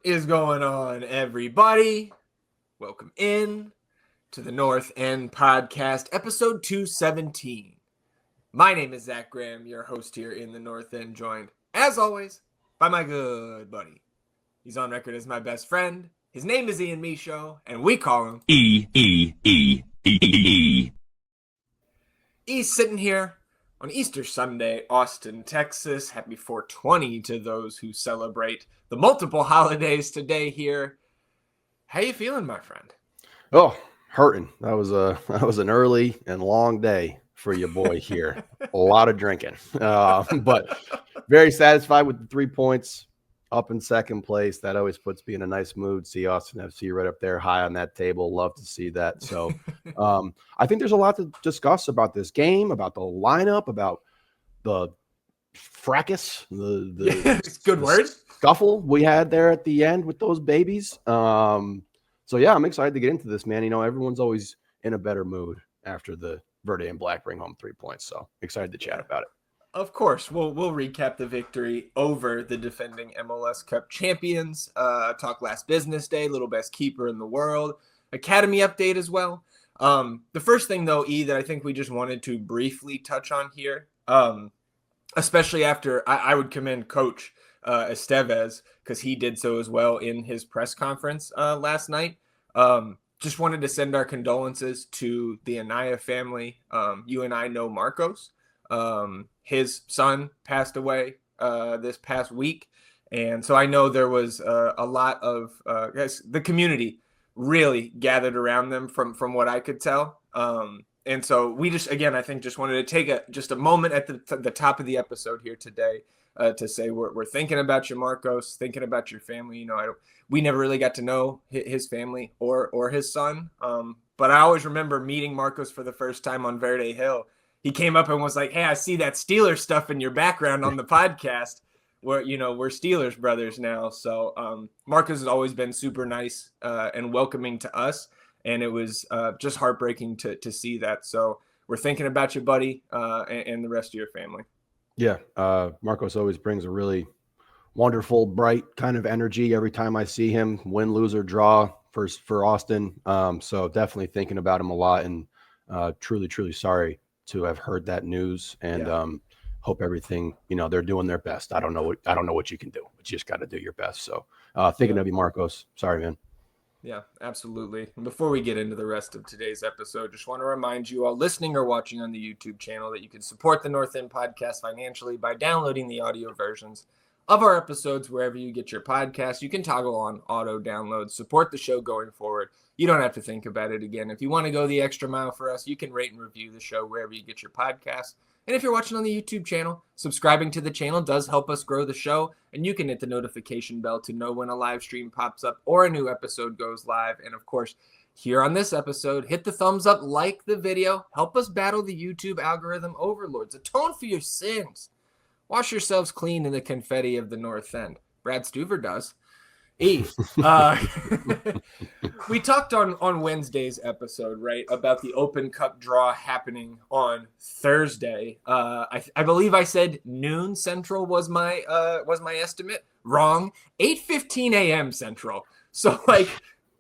Is going on, everybody? Welcome in to the North End Podcast, episode 217. My name is Zach Graham, your host here in the North End, joined, as always, by my good buddy. He's on record as my best friend. His name is Ian Michaud, and we call him E. He's sitting here on Easter Sunday, Austin, Texas. Happy 420 to those who celebrate the multiple holidays today here. How you feeling, my friend? Oh, hurting. That was an early and long day for your boy here. A lot of drinking, but very satisfied with the 3 points. Up in second place. That always puts me in a nice mood. See Austin FC right up there, high on that table. Love to see that. So I think there's a lot to discuss about this game, about the lineup, about the fracas, the good word scuffle we had there at the end with those babies. So yeah, I'm excited to get into this, man. You know, everyone's always in a better mood after the Verde and Black bring home 3 points. So excited to chat about it. Of course, we'll recap the victory over the defending MLS Cup champions. Talk last business day, little best keeper in the world, academy update as well. The first thing though, E, that I think we just wanted to briefly touch on here, especially after I would commend Coach Estevez because he did so as well in his press conference last night. Just wanted to send our condolences to the Anaya family. You and I know Marcos. His son passed away this past week, and so I know there was a lot of the community really gathered around them from what I could tell. And so we just, again, I think just wanted to take just a moment at the top of the episode here today to say we're thinking about you, Marcos, thinking about your family. You know, we never really got to know his family or his son, but I always remember meeting Marcos for the first time on Verde Hill. He came up and was like, hey, I see that Steelers stuff in your background on the podcast where, you know, we're Steelers brothers now. So Marcus has always been super nice and welcoming to us. And it was just heartbreaking to see that. So we're thinking about you, buddy, and the rest of your family. Yeah. Marcos always brings a really wonderful, bright kind of energy every time I see him, win, lose, or draw for Austin. So definitely thinking about him a lot and truly, truly sorry to have heard that news, and hope everything, you know, they're doing their best. I don't know what you can do, but you just got to do your best. So thinking of you, Marcos. Sorry, man. Yeah, absolutely. And before we get into the rest of today's episode, just want to remind you all listening or watching on the YouTube channel that you can support the North End Podcast financially by downloading the audio versions of our episodes wherever you get your podcasts. You can toggle on auto downloads, support the show going forward. You don't have to think about it again. If you want to go the extra mile for us, you can rate and review the show wherever you get your podcasts. And if you're watching on the YouTube channel, subscribing to the channel does help us grow the show. And you can hit the notification bell to know when a live stream pops up or a new episode goes live. And of course, here on this episode, hit the thumbs up, like the video, help us battle the YouTube algorithm overlords. Atone for your sins. Wash yourselves clean in the confetti of the North End. Brad Stuver does. We talked on Wednesday's episode, right, about the Open Cup draw happening on Thursday. I believe I said noon Central was my estimate. Wrong. 8:15 a.m. Central. So like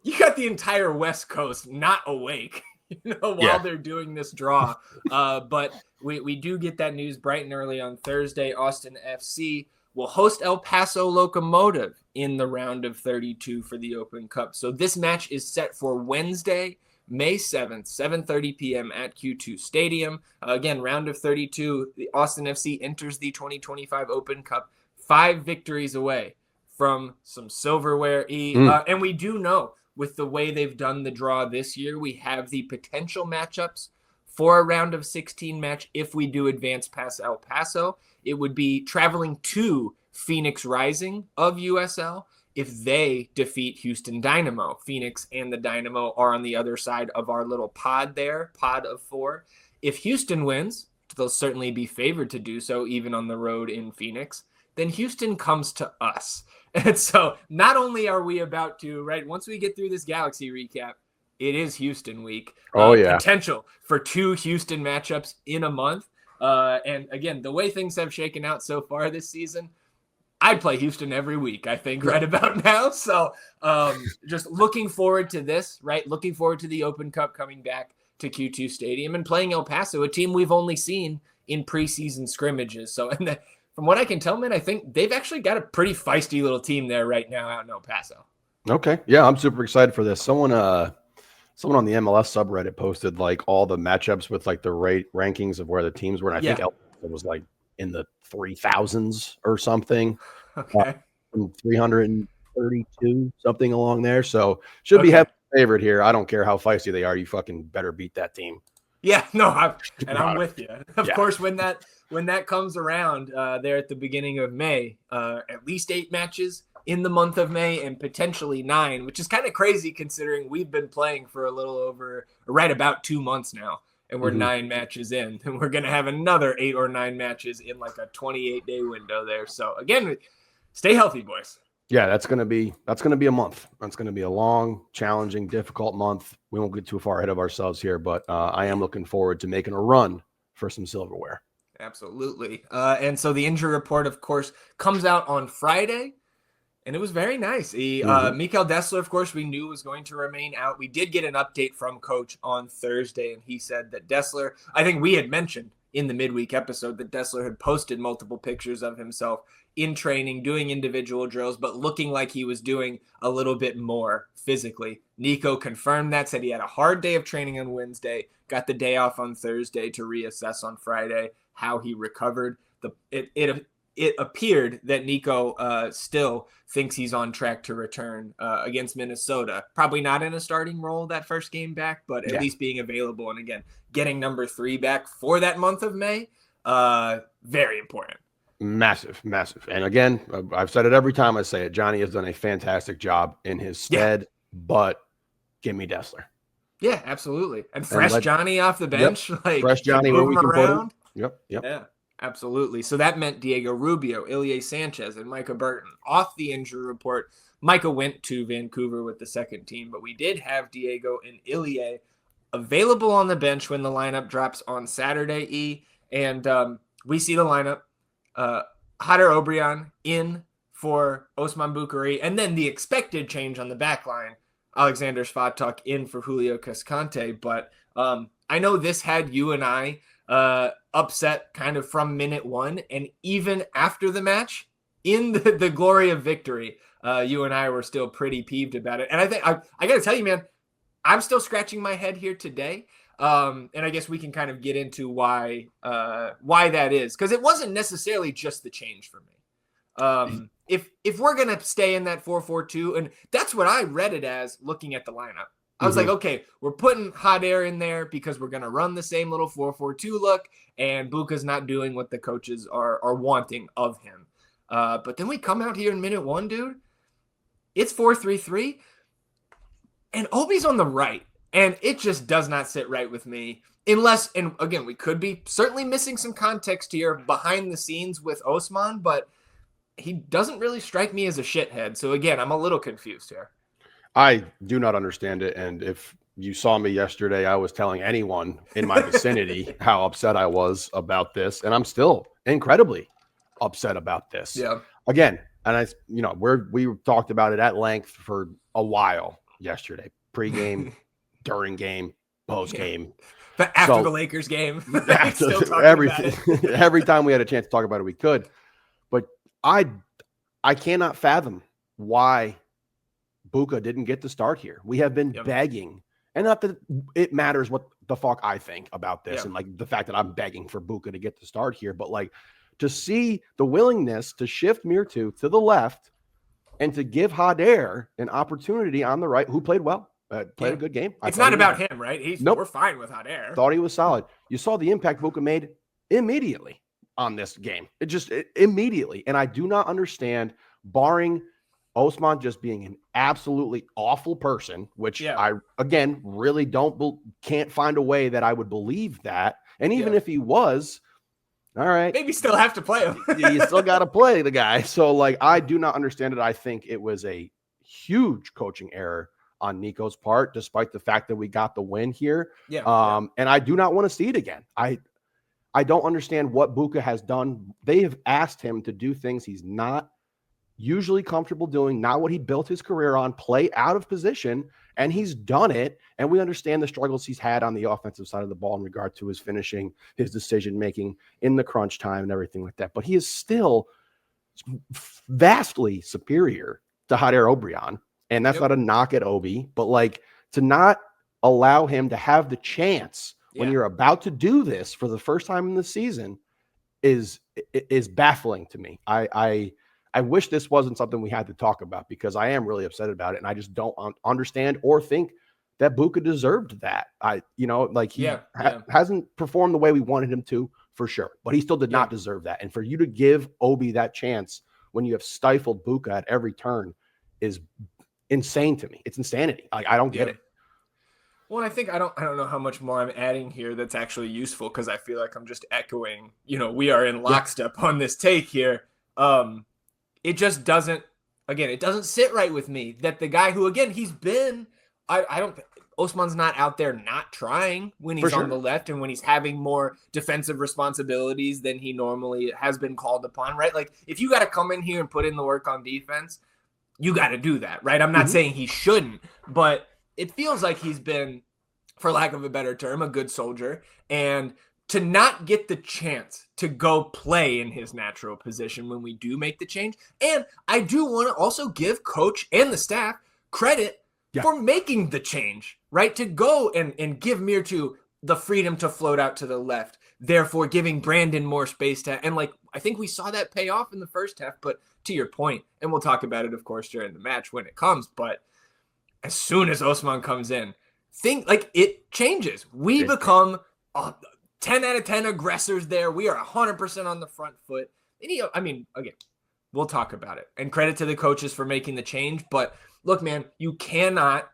you got the entire West Coast not awake, while they're doing this draw. But we do get that news bright and early on Thursday. Austin FC will host El Paso Locomotive in the round of 32 for the Open Cup. So this match is set for Wednesday, May 7th, 7:30 p.m. at Q2 Stadium. Again, round of 32, the Austin FC enters the 2025 Open Cup 5 victories away from some silverware. And we do know with the way they've done the draw this year, we have the potential matchups for a round of 16 match. If we do advance past El Paso, it would be traveling to Phoenix Rising of USL if they defeat Houston Dynamo. Phoenix and the Dynamo are on the other side of our little pod there, pod of 4. If Houston wins, they'll certainly be favored to do so, even on the road in Phoenix. Then Houston comes to us. And so not only are we about to, right, once we get through this Galaxy recap, it is Houston week. Potential for 2 Houston matchups in a month. And again, the way things have shaken out so far this season, I'd play Houston every week, I think, right about now. So just looking forward to this, right? Looking forward to the Open Cup coming back to Q2 Stadium and playing El Paso, a team we've only seen in preseason scrimmages. So from what I can tell, man, I think they've actually got a pretty feisty little team there right now out in El Paso. Okay. Yeah, I'm super excited for this. Someone on the MLS subreddit posted like all the matchups with like the rankings of where the teams were. And I think it was like in the 3,000s or something. Okay. 332, something along there. So should be heavy favorite here. I don't care how feisty they are. You fucking better beat that team. Yeah, no, I'm with you. Of course, when that comes around there at the beginning of May, at least 8 matches in the month of May and potentially 9, which is kind of crazy considering we've been playing for a little over right about 2 months now, and we're 9 matches in, and we're going to have another 8 or 9 matches in like a 28-day window there. So again, stay healthy, boys. Yeah, that's going to be a month. That's going to be a long, challenging, difficult month. We won't get too far ahead of ourselves here, but I am looking forward to making a run for some silverware. Absolutely. And so the injury report, of course, comes out on Friday, and it was very nice. Mikael Dessler, of course, we knew was going to remain out. We did get an update from Coach on Thursday, and he said that Dessler, I think we had mentioned in the midweek episode that Dessler had posted multiple pictures of himself in training, doing individual drills, but looking like he was doing a little bit more physically. Nico confirmed that, said he had a hard day of training on Wednesday, got the day off on Thursday to reassess on Friday how he recovered. It appeared that Nico still thinks he's on track to return against Minnesota. Probably not in a starting role that first game back, but at least being available. And again, getting number 3 back for that month of May, very important. Massive. And again, I've said it every time I say it. Johnny has done a fantastic job in his stead, but give me Dessler. Yeah, absolutely. And fresh Johnny off the bench. Like fresh Johnny where we can around. Put him. Yep. Yeah, absolutely. So that meant Diego Rubio, Ilie Sanchez, and Micah Burton off the injury report. Micah went to Vancouver with the second team, but we did have Diego and Ilie available on the bench when the lineup drops on Saturday. And we see the lineup. Hader Obrian in for Osman Bukhari, and then the expected change on the back line, Alexander Svatok in for Julio Cascante. But I know this had you and I upset kind of from minute 1, and even after the match, in the glory of victory, you and I were still pretty peeved about it. And I think I got to tell you, man, I'm still scratching my head here today. And I guess we can kind of get into why that is, because it wasn't necessarily just the change for me. If we're gonna stay in that 4-4-2, and that's what I read it as looking at the lineup, I was like, okay, we're putting Hader in there because we're gonna run the same little 4-4-2 look, and Buka's not doing what the coaches are wanting of him. But then we come out here in minute 1, dude. It's 4-3-3, and Obi's on the right. And it just does not sit right with me unless, and again, we could be certainly missing some context here behind the scenes with Osman, but he doesn't really strike me as a shithead. So again, I'm a little confused here. I do not understand it. And if you saw me yesterday, I was telling anyone in my vicinity how upset I was about this. And I'm still incredibly upset about this. Yeah. Again, and we talked about it at length for a while yesterday, pregame, during game, post game, but after the Lakers game, everything. Every time we had a chance to talk about it, we could. But I cannot fathom why Buka didn't get the start here. We have been begging, and not that it matters what the fuck I think about this, and like the fact that I'm begging for Buka to get the start here, but like to see the willingness to shift Mirtu to the left and to give Hader an opportunity on the right, who played well. Played a good game. It's not about him, right? We're fine with Hader. Thought he was solid. You saw the impact Buka made immediately on this game. Immediately. And I do not understand, barring Osman just being an absolutely awful person, which I, again, really can't find a way that I would believe that. And even if he was, all right. Maybe still have to play him. You still got to play the guy. So, like, I do not understand it. I think it was a huge coaching error on Nico's part, despite the fact that we got the win here. And I do not want to see it again. I don't understand what Buka has done. They have asked him to do things he's not usually comfortable doing, not what he built his career on, play out of position. And he's done it. And we understand the struggles he's had on the offensive side of the ball in regard to his finishing, his decision making in the crunch time and everything like that. But he is still vastly superior to Jader Obrian. And that's not a knock at Obi, but like to not allow him to have the chance when you're about to do this for the first time in the season is baffling to me. I wish this wasn't something we had to talk about, because I am really upset about it. And I just don't understand or think that Buka deserved that. He hasn't performed the way we wanted him to, for sure, but he still did not deserve that. And for you to give Obi that chance when you have stifled Buka at every turn is insane to me. It's insanity. I don't get it. Well, I think I don't know how much more I'm adding here that's actually useful, because I feel like I'm just echoing, we are in lockstep on this take here. It just doesn't sit right with me that the guy who, again, he's been, Osman's not out there not trying when he's on the left and when he's having more defensive responsibilities than he normally has been called upon, right? Like, if you got to come in here and put in the work on defense, you got to do that, right? I'm not saying he shouldn't, but it feels like he's been, for lack of a better term, a good soldier. And to not get the chance to go play in his natural position when we do make the change. And I do want to also give coach and the staff credit for making the change, right? To go and give Mirtu the freedom to float out to the left, therefore giving Brandon more space and I think we saw that pay off in the first half. But to your point, and we'll talk about it, of course, during the match when it comes, but as soon as Osman comes in, it changes. We become 10 out of 10 aggressors there. We are 100% on the front foot. And again, we'll talk about it. And credit to the coaches for making the change. But look, man, you cannot,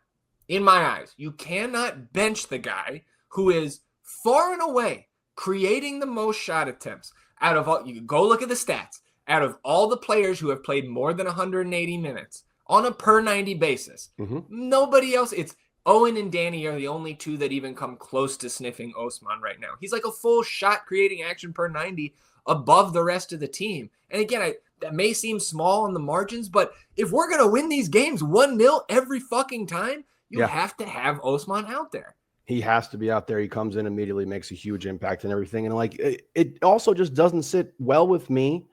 in my eyes, you cannot bench the guy who is far and away creating the most shot attempts out of all. You can go look at the stats. Out of all the players who have played more than 180 minutes on a per 90 basis, nobody else. It's Owen and Danny are the only two that even come close to sniffing Osman right now. He's like a full shot creating action per 90 above the rest of the team. And again, that may seem small on the margins, but if we're going to win these games 1-0 every fucking time, you have to have Osman out there. He has to be out there. He comes in immediately, makes a huge impact and everything. And it also just doesn't sit well with me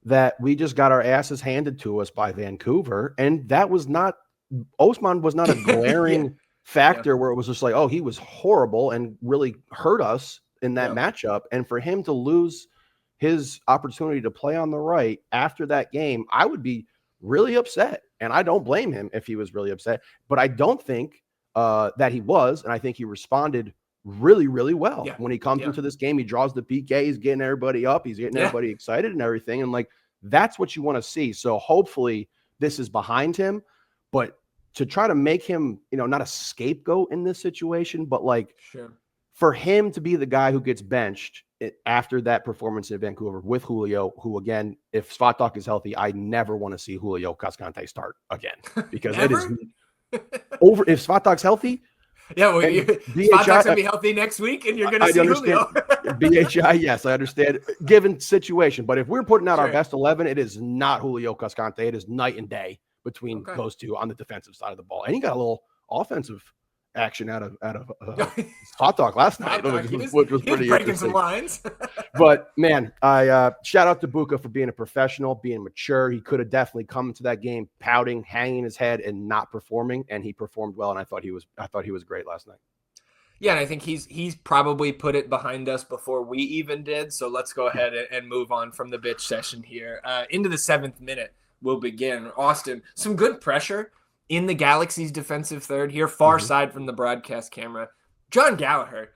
that we just got our asses handed to us by Vancouver. And that was not, Osman was not a glaring factor where it was just like, oh, he was horrible and really hurt us in that matchup. And for him to lose his opportunity to play on the right after that game, I would be really upset. And I don't blame him if he was really upset, but I don't think that he was. And I think he responded really, really well. When he comes into this game, he draws the PK, he's getting everybody up, he's getting everybody excited and everything. And that's what you want to see. So hopefully this is behind him. But to try to make him, not a scapegoat in this situation, but for him to be the guy who gets benched after that performance in Vancouver with Julio, who, again, if Svatok is healthy, I never want to see Julio Cascante start again, because it is over. If Svatok's healthy, Svatok's going to be healthy next week, and you're going to see Julio. BHI, yes, I understand, given situation. But if we're putting out our best 11, it is not Julio Cascante. It is night and day between those two on the defensive side of the ball. And he got a little offensive action out of Svatok last night, which was pretty breaking some lines. But man, I shout out to Buka for being a professional, being mature. He could have definitely come into that game pouting, hanging his head, and not performing, and he performed well. And I thought he was great last night. Yeah, and I think he's probably put it behind us before we even did. So let's go ahead and move on from the bitch session here. Into the 7th minute, we'll begin. Austin, some good pressure in the Galaxy's defensive third here, far side from the broadcast camera. John Gallagher,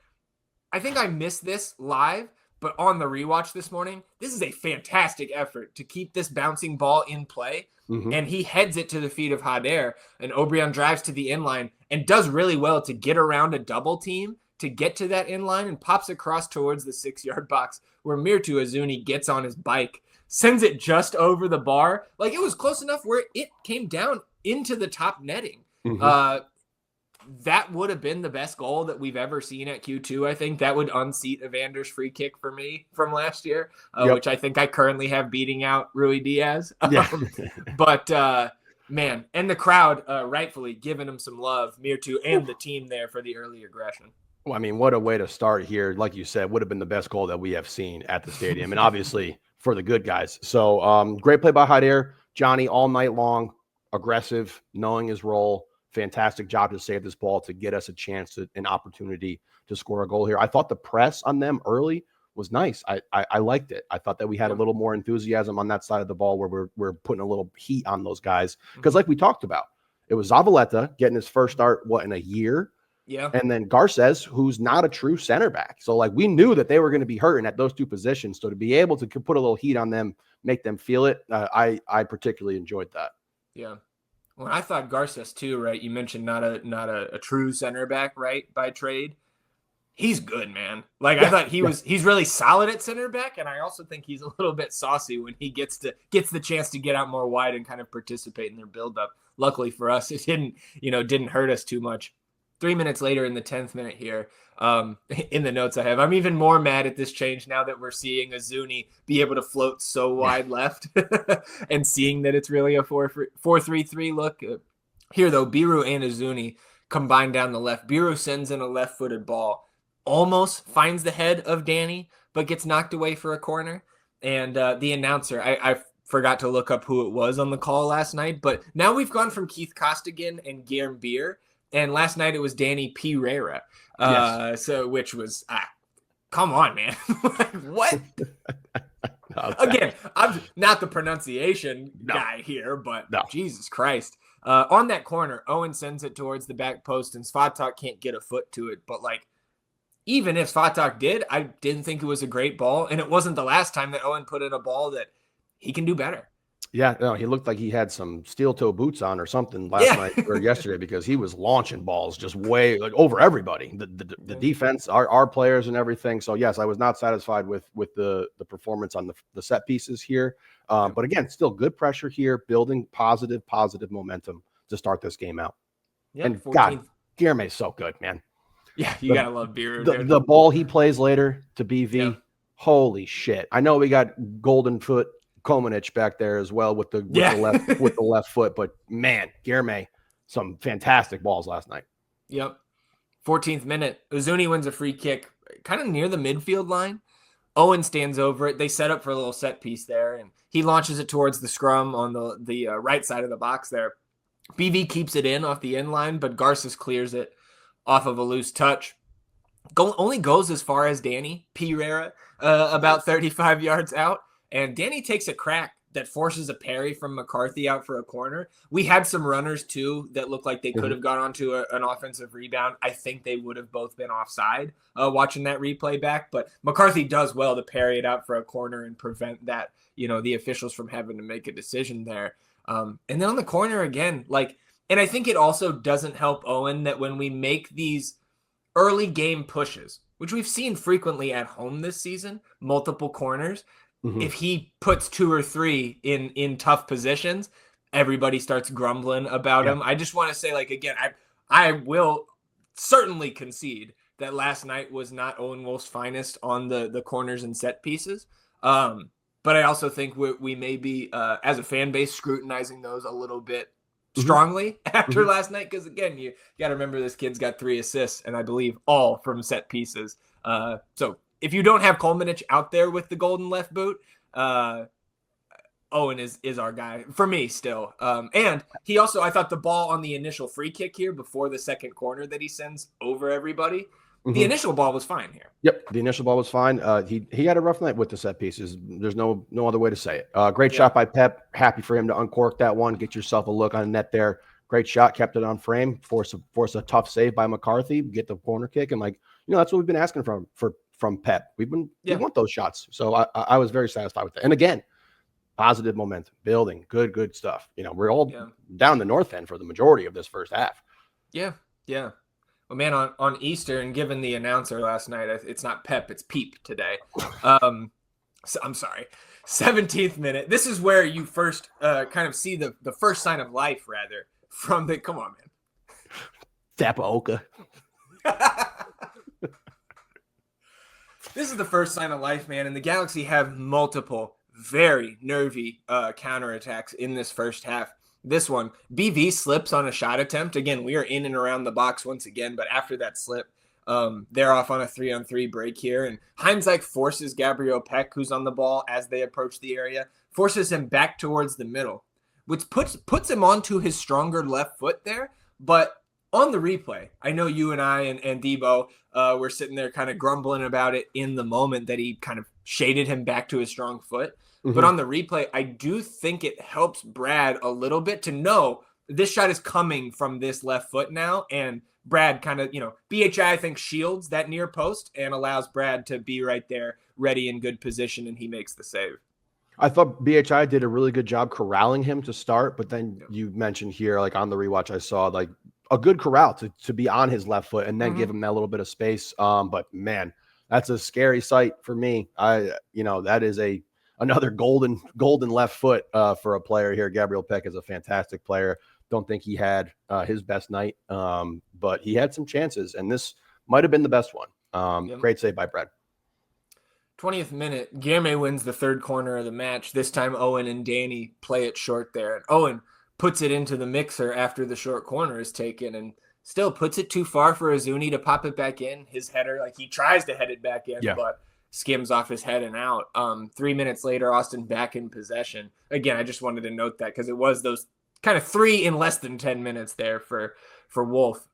I think I missed this live, but on the rewatch this morning, this is a fantastic effort to keep this bouncing ball in play. And he heads it to the feet of Jader, and Obrian drives to the inline and does really well to get around a double team to get to that inline and pops across towards the 6-yard box where Mirtu Azuni gets on his bike, sends it just over the bar. It was close enough where it came down into the top netting. that would have been the best goal that we've ever seen at Q2. I think that would unseat Evander's free kick for me from last year, which I think I currently have beating out Rui Diaz. Yeah. But man, and the crowd rightfully giving him some love, Mirtu and the team there for the early aggression. Well, I mean, what a way to start here. Like you said, would have been the best goal that we have seen at the stadium. And obviously for the good guys. So great play by Hyder. Johnny all night long, aggressive, knowing his role. Fantastic job to save this ball to get us a chance to an opportunity to score a goal here. I thought the press on them early was nice. I liked it. I thought that we had a little more enthusiasm on that side of the ball where we're putting a little heat on those guys. Because like we talked about, it was Zavaleta getting his first start, in a year? Yeah. And then Garces, who's not a true center back. So like we knew that they were going to be hurting at those two positions. So to be able to put a little heat on them, make them feel it, I particularly enjoyed that. Yeah. Well, I thought Garces too, right? You mentioned not a true center back, right, by trade. He's good, man. Like I thought he's really solid at center back, and I also think he's a little bit saucy when he gets the chance to get out more wide and kind of participate in their buildup. Luckily for us, it didn't hurt us too much. 3 minutes later in the 10th minute here, in the notes I have, I'm even more mad at this change now that we're seeing Azuni be able to float so wide left and seeing that it's really a 4-3-3 look. Here, though, Biru and Azuni combine down the left. Biru sends in a left-footed ball, almost finds the head of Danny, but gets knocked away for a corner. And the announcer, I forgot to look up who it was on the call last night, but now we've gone from Keith Costigan and Guillermo Beer. And last night it was Danny Pereira. So which was, come on, man. Like, what? Again, I'm not the pronunciation guy here, but Jesus Christ. On that corner, Owen sends it towards the back post, and Svatak can't get a foot to it. But, like, even if Svatak did, I didn't think it was a great ball. And it wasn't the last time that Owen put in a ball that he can do better. Yeah, no, he looked like he had some steel toe boots on or something last night or yesterday, because he was launching balls just way like over everybody, the defense, our players and everything. So yes, I was not satisfied with the performance on the set pieces here. But again, still good pressure here, building positive momentum to start this game out. Yeah, and 14th. God, Guillermo is so good, man. Yeah, you gotta love Beer. The ball he plays later to BV, holy shit. I know we got golden foot Komanich back there as well with the left foot, but man, Guillermo, some fantastic balls last night. Yep. 14th minute, Uzuni wins a free kick kind of near the midfield line. Owen stands over it. They set up for a little set piece there, and he launches it towards the scrum on the right side of the box there. BV keeps it in off the end line, but Garces clears it off of a loose touch. Only goes as far as Danny Pereira, about 35 yards out. And Danny takes a crack that forces a parry from McCarthy out for a corner. We had some runners, too, that looked like they could have gone onto an offensive rebound. I think they would have both been offside watching that replay back. But McCarthy does well to parry it out for a corner and prevent that, the officials from having to make a decision there. And then on the corner again, and I think it also doesn't help Owen that when we make these early game pushes, which we've seen frequently at home this season, multiple corners, if he puts 2 or 3 in tough positions, everybody starts grumbling about him. I just want to say, again, I will certainly concede that last night was not Owen Wolf's finest on the corners and set pieces. But I also think we may be, as a fan base, scrutinizing those a little bit strongly after last night. Because, again, you got to remember this kid's got 3 assists, and I believe all from set pieces. So if you don't have Kolmanich out there with the golden left boot, Owen is our guy for me still. And he also, I thought the ball on the initial free kick here before the second corner that he sends over everybody, the initial ball was fine here. Yep, the initial ball was fine. He had a rough night with the set pieces. There's no other way to say it. Great shot by Pep. Happy for him to uncork that one. Get yourself a look on net there. Great shot, kept it on frame. Force a tough save by McCarthy. Get the corner kick, and that's what we've been asking from Pep. We want those shots. So I was very satisfied with that. And again, positive momentum, building, good stuff. We're all down the north end for the majority of this first half. Yeah. Well, man, on Easter, and given the announcer last night, it's not Pep, it's Peep today. So, I'm sorry. 17th minute. This is where you first kind of see the first sign of life, rather, from the – come on, man. Tapioca. This is the first sign of life, man, and the Galaxy have multiple very nervy counterattacks in this first half. This one, BV slips on a shot attempt. Again, we are in and around the box once again, but after that slip, they're off on a 3-on-3 break here, and Heinzike forces Gabriel Peck, who's on the ball as they approach the area, forces him back towards the middle, which puts him onto his stronger left foot there, but on the replay, I know you and I and Debo were sitting there kind of grumbling about it in the moment that he kind of shaded him back to his strong foot. Mm-hmm. But on the replay, I do think it helps Brad a little bit to know this shot is coming from this left foot now. And Brad kind of, BHI, I think, shields that near post and allows Brad to be right there, ready in good position, and he makes the save. I thought BHI did a really good job corralling him to start, but then you mentioned here, like on the rewatch I saw, like, a good corral to be on his left foot and then give him that little bit of space. But man, that's a scary sight for me. That is another golden left foot for a player here. Gabriel Peck is a fantastic player. Don't think he had his best night, but he had some chances, and this might have been the best one. Great save by Brad. 20th minute, Guilherme wins the third corner of the match. This time Owen and Danny play it short there. And Owen puts it into the mixer after the short corner is taken and still puts it too far for Azuni to pop it back in. His header, like he tries to head it back in, but skims off his head and out. 3 minutes later, Austin back in possession. Again, I just wanted to note that because it was those kind of 3 in less than 10 minutes there for Wolf.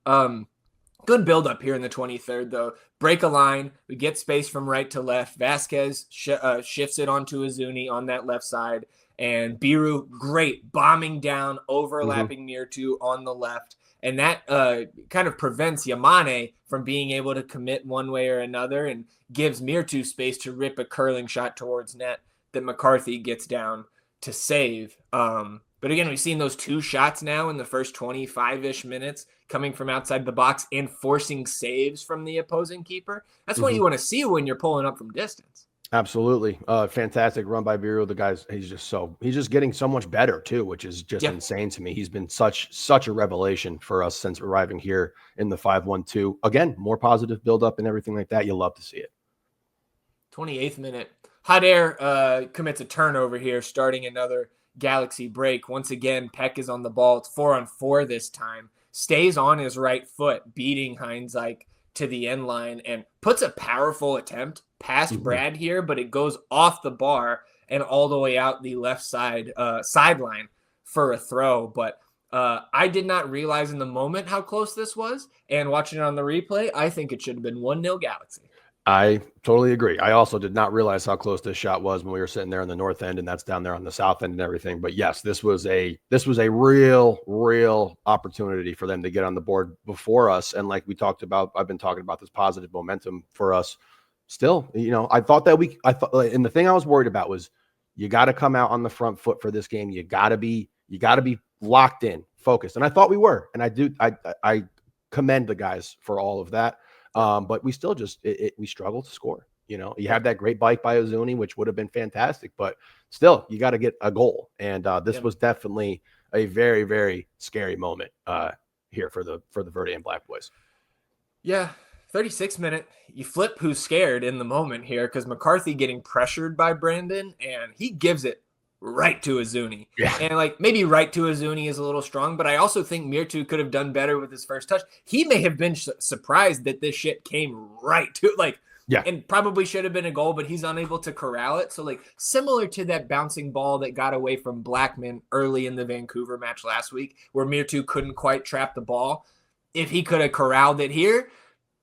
Good build up here in the 23rd, though. Break a line. We get space from right to left. Vasquez shifts it onto Azuni on that left side. And Biru, great, bombing down, overlapping near two on the left. And that kind of prevents Yamane from being able to commit one way or another and gives Mirtu space to rip a curling shot towards net that McCarthy gets down to save. But again, we've seen those 2 shots now in the first 25-ish minutes coming from outside the box and forcing saves from the opposing keeper. That's what you want to see when you're pulling up from distance. Absolutely. Fantastic run by Biro. The guy's, he's just getting so much better too, which is just insane to me. He's been such a revelation for us since arriving here in the 5-1-2. Again, more positive build up and everything like that. You love to see it. 28th minute. Hot Air commits a turnover here, starting another Galaxy break. Once again, Peck is on the ball. It's 4-on-4 this time. Stays on his right foot, beating Heinzike to the end line and puts a powerful attempt past Brad here, but it goes off the bar and all the way out the left side sideline for a throw. But I did not realize in the moment how close this was, and watching it on the replay, I think it should have been 1-0 Galaxy. I totally agree. I also did not realize how close this shot was when we were sitting there on the north end, and that's down there on the south end and everything. But yes, this was a real opportunity for them to get on the board before us. And like we talked about, I've been talking about this positive momentum for us. Still, I thought, and the thing I was worried about was you got to come out on the front foot for this game. You got to be locked in, focused, and I thought we were. And I commend the guys for all of that. But we still we struggle to score. You have that great bike by Ozuni, which would have been fantastic, but still you got to get a goal. And this was definitely a very, very scary moment here for the Verde and Black boys. Yeah. 36th minute, you flip who's scared in the moment here because McCarthy getting pressured by Brandon and he gives it right to Azuni. Yeah. And maybe right to Azuni is a little strong, but I also think Mirtu could have done better with his first touch. He may have been surprised that this shit came right to and probably should have been a goal, but he's unable to corral it. So similar to that bouncing ball that got away from Blackman early in the Vancouver match last week where Mirtu couldn't quite trap the ball. If he could have corralled it here,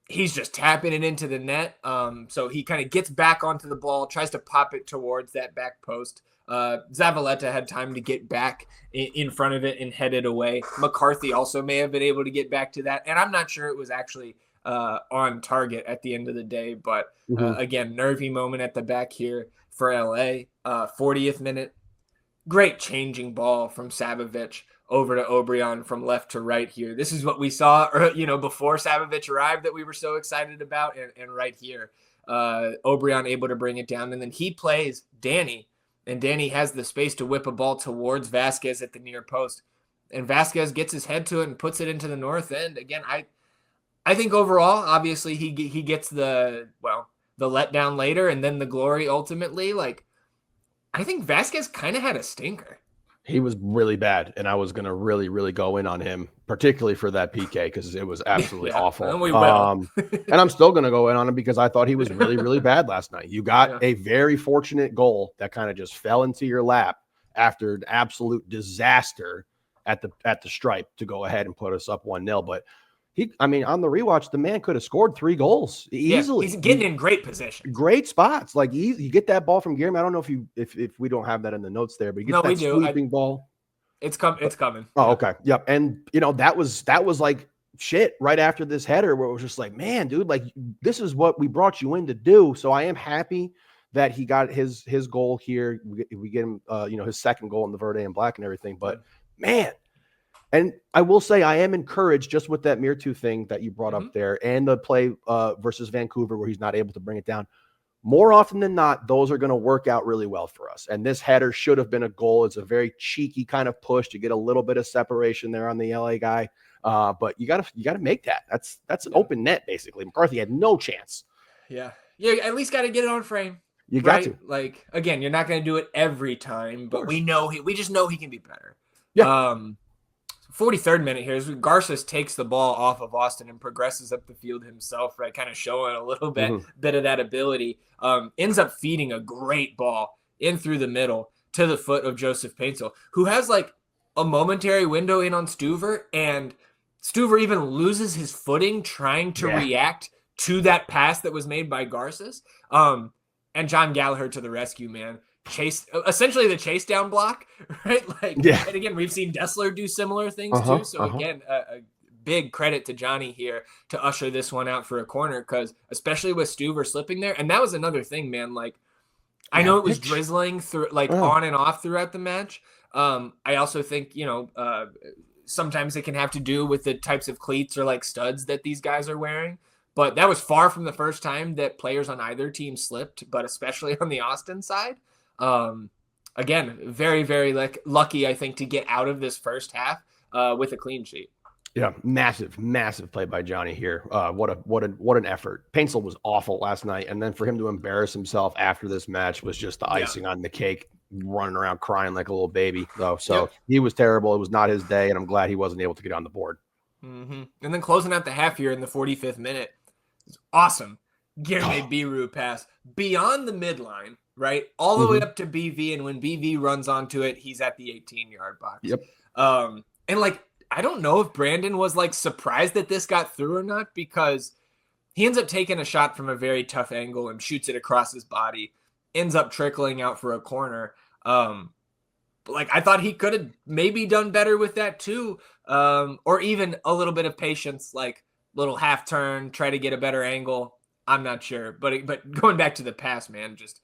he's just tapping it into the net. So he kind of gets back onto the ball, tries to pop it towards that back post. Zavaleta had time to get back in front of it and head it away. McCarthy also may have been able to get back to that. And I'm not sure it was actually on target at the end of the day. But again, nervy moment at the back here for LA. 40th minute. Great changing ball from Savovich over to Obrian from left to right here. This is what we saw, before Savovich arrived that we were so excited about. And right here, Obrian able to bring it down. And then he plays Danny. And Danny has the space to whip a ball towards Vasquez at the near post. and Vasquez gets his head to it and puts it into the north end. Again, I think overall, obviously he gets the letdown later and then the glory ultimately. Like, I think Vasquez kind of had a stinker. He was really bad, and I was going to really, really go in on him, particularly for that PK, because it was absolutely awful. And we will. And I'm still going to go in on him because I thought he was really, really bad last night. You got a very fortunate goal that kind of just fell into your lap after an absolute disaster at the stripe to go ahead and put us up 1-0. But on the rewatch, the man could have scored 3 goals easily. He's getting in great position, great spots. Like you get that ball from Guillermo. I don't know if we don't have that in the notes there, but you get that sweeping ball. It's coming. Oh, okay. Yep. And that was like shit right after this header where it was just like, man, dude, like this is what we brought you in to do. So I am happy that he got his goal here. We get him, his second goal in the Verde and Black and everything. But man. And I will say I am encouraged just with that Mirtu thing that you brought up there and the play versus Vancouver where he's not able to bring it down. More often than not, those are going to work out really well for us. And this header should have been a goal. It's a very cheeky kind of push to get a little bit of separation there on the LA guy. But you got to make that. That's an open net, basically. McCarthy had no chance. Yeah. You at least got to get it on frame. You got to. Like, again, you're not going to do it every time, but we just know he can be better. Yeah. 43rd minute here is Garces takes the ball off of Austin and progresses up the field himself, right? Kind of showing a little bit of that ability. Ends up feeding a great ball in through the middle to the foot of Joseph Paintsel, who has like a momentary window in on Stuver, and Stuver even loses his footing trying to react to that pass that was made by Garces. And John Gallagher to the rescue, man. Essentially the chase down block, right? And again, we've seen Dessler do similar things too. So again, a big credit to Johnny here to usher this one out for a corner, because especially with Stuver slipping there, and that was another thing, man. Like, I know it was drizzling through, on and off throughout the match. I also think sometimes it can have to do with the types of cleats or like studs that these guys are wearing. But that was far from the first time that players on either team slipped, but especially on the Austin side. Again, very, very lucky, I think, to get out of this first half with a clean sheet. Yeah, massive play by Johnny here. What an effort. Paintsel was awful last night, and then for him to embarrass himself after this match was just the icing on the cake, running around crying like a little baby, though. So he was terrible. It was not his day, and I'm glad he wasn't able to get on the board. And then closing out the half here in the 45th minute, it's awesome. Guillermo Biru pass beyond the midline, right? All the way up to BV, and when BV runs onto it, he's at the 18-yard box. Yep. And like, I don't know if Brandon was like surprised that this got through or not, because he ends up taking a shot from a very tough angle and shoots it across his body, ends up trickling out for a corner. But like, I thought he could have maybe done better with that too. Or even a little bit of patience, like little half turn, try to get a better angle. I'm not sure, but going back to the pass, man, just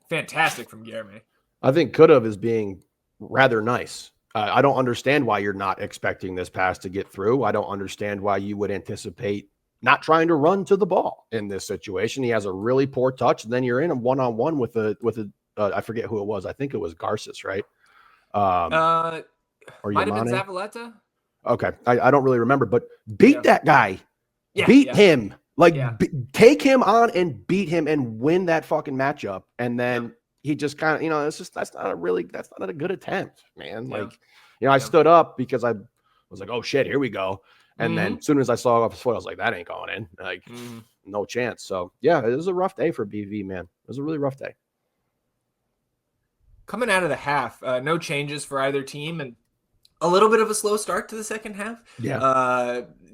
fantastic from Guillermo. I think could have is being rather nice. I don't understand why you're not expecting this pass to get through. I don't understand why you would anticipate not trying to run to the ball in this situation. He has a really poor touch, and then you're in a one-on-one with a I forget who it was. I think it was Garces, right? Or might have been Zavaleta. Okay, I don't really remember, but beat that guy. Beat him. Take him on and beat him and win that fucking matchup. And then he just kind of, that's not a good attempt, man. I stood up because I was like, oh shit, here we go. And then as soon as I saw off his foot, I was like, that ain't going in. Like, no chance. So yeah, it was a rough day for BV, man. It was a really rough day. Coming out of the half, no changes for either team, and a little bit of a slow start to the second half.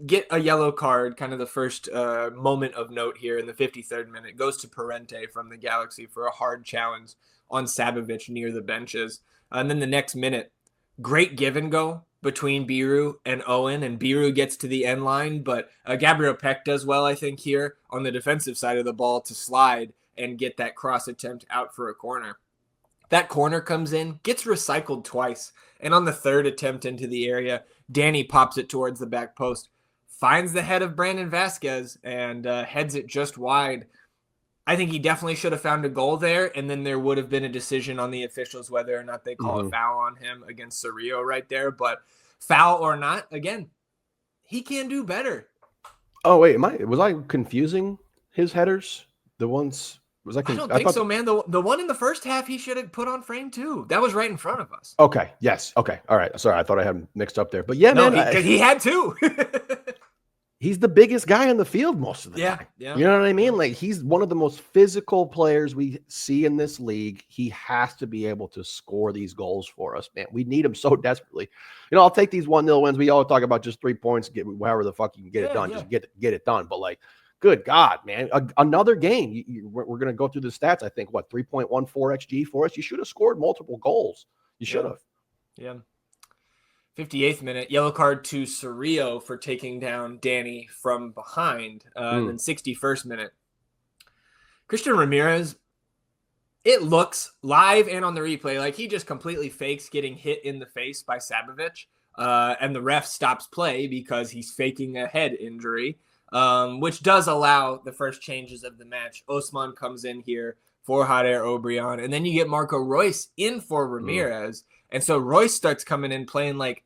Get a yellow card, kind of the first moment of note here in the 53rd minute. Goes to Parente from the Galaxy for a hard challenge on Sabovic near the benches. And then the next minute, great give and go between Biru and Owen, and Biru gets to the end line, but Gabriel Peck does well, I think, here on the defensive side of the ball to slide and get that cross attempt out for a corner. That corner comes in, gets recycled twice, and on the third attempt into the area, Danny pops it towards the back post, finds the head of Brandon Vasquez, and heads it just wide. I think he definitely should have found a goal there, and then there would have been a decision on the officials whether or not they call a foul on him against Cerrillo right there. But foul or not, again, he can do better. Oh wait, was I confusing his headers? The ones I don't think so, man. The one in the first half he should have put on frame too. That was right in front of us. Okay. Yes. Okay. All right. Sorry, I thought I had him mixed up there. But yeah, no, man, he had two. He's the biggest guy in the field most of the time. Yeah. You know what I mean? Like, he's one of the most physical players we see in this league. He has to be able to score these goals for us, man. We need him so desperately. I'll take these 1-0 wins. We always talk about just 3 points, get however the fuck you can get it done. Just get it done. But like, good God, man, another game. We're going to go through the stats. I think 3.14 XG for us. You should have scored multiple goals. You should have. Yeah. 58th minute, yellow card to Cerrillo for taking down Danny from behind. And then 61st minute, Christian Ramirez, it looks live and on the replay like he just completely fakes getting hit in the face by Sabovic. And the ref stops play because he's faking a head injury, which does allow the first changes of the match. Osman comes in here for Jader Obrian, and then you get Marco Royce in for Ramirez. And so Royce starts coming in playing like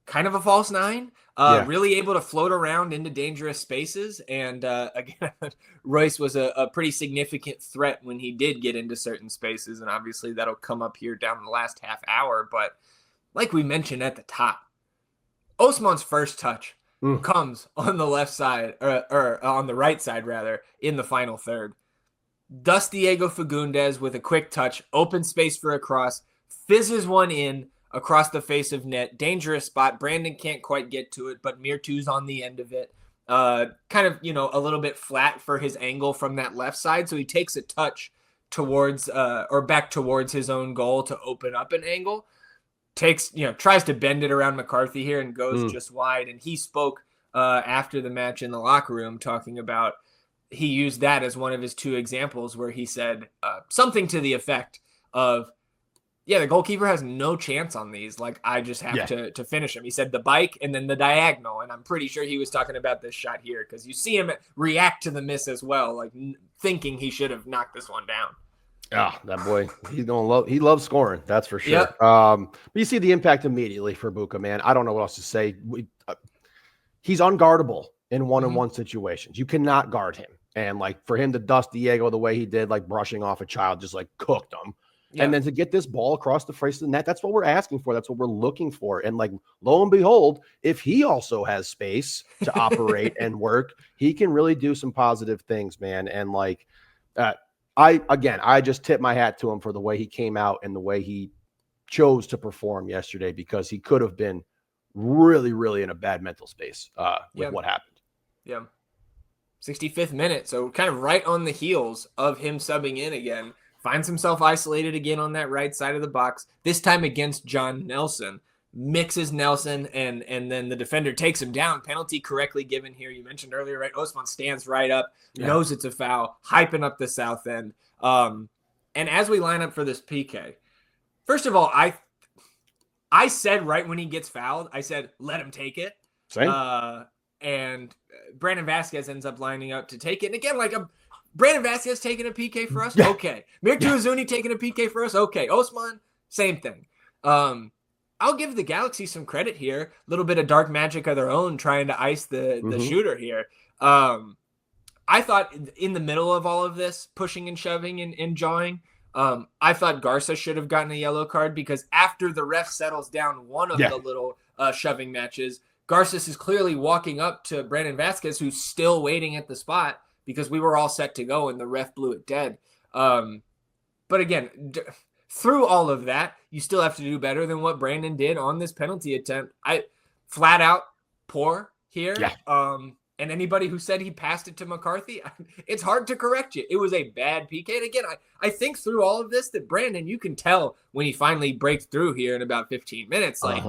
kind of a false nine, really able to float around into dangerous spaces. And again, Royce was a pretty significant threat when he did get into certain spaces. And obviously that'll come up here down in the last half hour. But like we mentioned at the top, Osman's first touch comes on the left side, or on the right side, rather, in the final third. Thus Diego Fagundes with a quick touch, open space for a cross, fizzes one in across the face of net. Dangerous spot. Brandon can't quite get to it, but Mirtu's on the end of it. Kind of, a little bit flat for his angle from that left side. So he takes a touch towards or back towards his own goal to open up an angle. Tries to bend it around McCarthy here and goes just wide. And he spoke after the match in the locker room talking about he used that as one of his 2 examples where he said something to the effect of, the goalkeeper has no chance on these. Like, I just have to finish him. He said the bike and then the diagonal. And I'm pretty sure he was talking about this shot here because you see him react to the miss as well, like thinking he should have knocked this one down. Yeah, that boy, he loves scoring. That's for sure. Yep. But you see the impact immediately for Buka, man. I don't know what else to say. He's unguardable in one-on-one situations. You cannot guard him. And like for him to dust Diego the way he did, like brushing off a child, just like cooked him. And then to get this ball across the face of the net, that's what we're asking for. That's what we're looking for. And like, lo and behold, if he also has space to operate and work, he can really do some positive things, man. And like, I just tip my hat to him for the way he came out and the way he chose to perform yesterday, because he could have been really, really in a bad mental space with what happened. Yeah. 65th minute. So kind of right on the heels of him subbing in again. Finds himself isolated again on that right side of the box, this time against John Nelson. Mixes Nelson, and then the defender takes him down. Penalty correctly given here. You mentioned earlier, right? Osman stands right up, knows it's a foul, hyping up the south end. And as we line up for this PK, first of all, I said right when he gets fouled, I said, let him take it. Same. And Brandon Vasquez ends up lining up to take it. And again, Brandon Vasquez taking a PK for us? Okay. Mirtu Azuni taking a PK for us? Okay. Osman, same thing. I'll give the Galaxy some credit here. A little bit of dark magic of their own trying to ice the shooter here. I thought in the middle of all of this, pushing and shoving and jawing, I thought Garza should have gotten a yellow card because after the ref settles down one of the little shoving matches, Garces is clearly walking up to Brandon Vasquez, who's still waiting at the spot, because we were all set to go and the ref blew it dead. But again, through all of that, you still have to do better than what Brandon did on this penalty attempt. I flat out poor here. Yeah. And anybody who said he passed it to McCarthy, it's hard to correct you. It was a bad PK. And again, I think through all of this that Brandon, you can tell when he finally breaks through here in about 15 minutes, like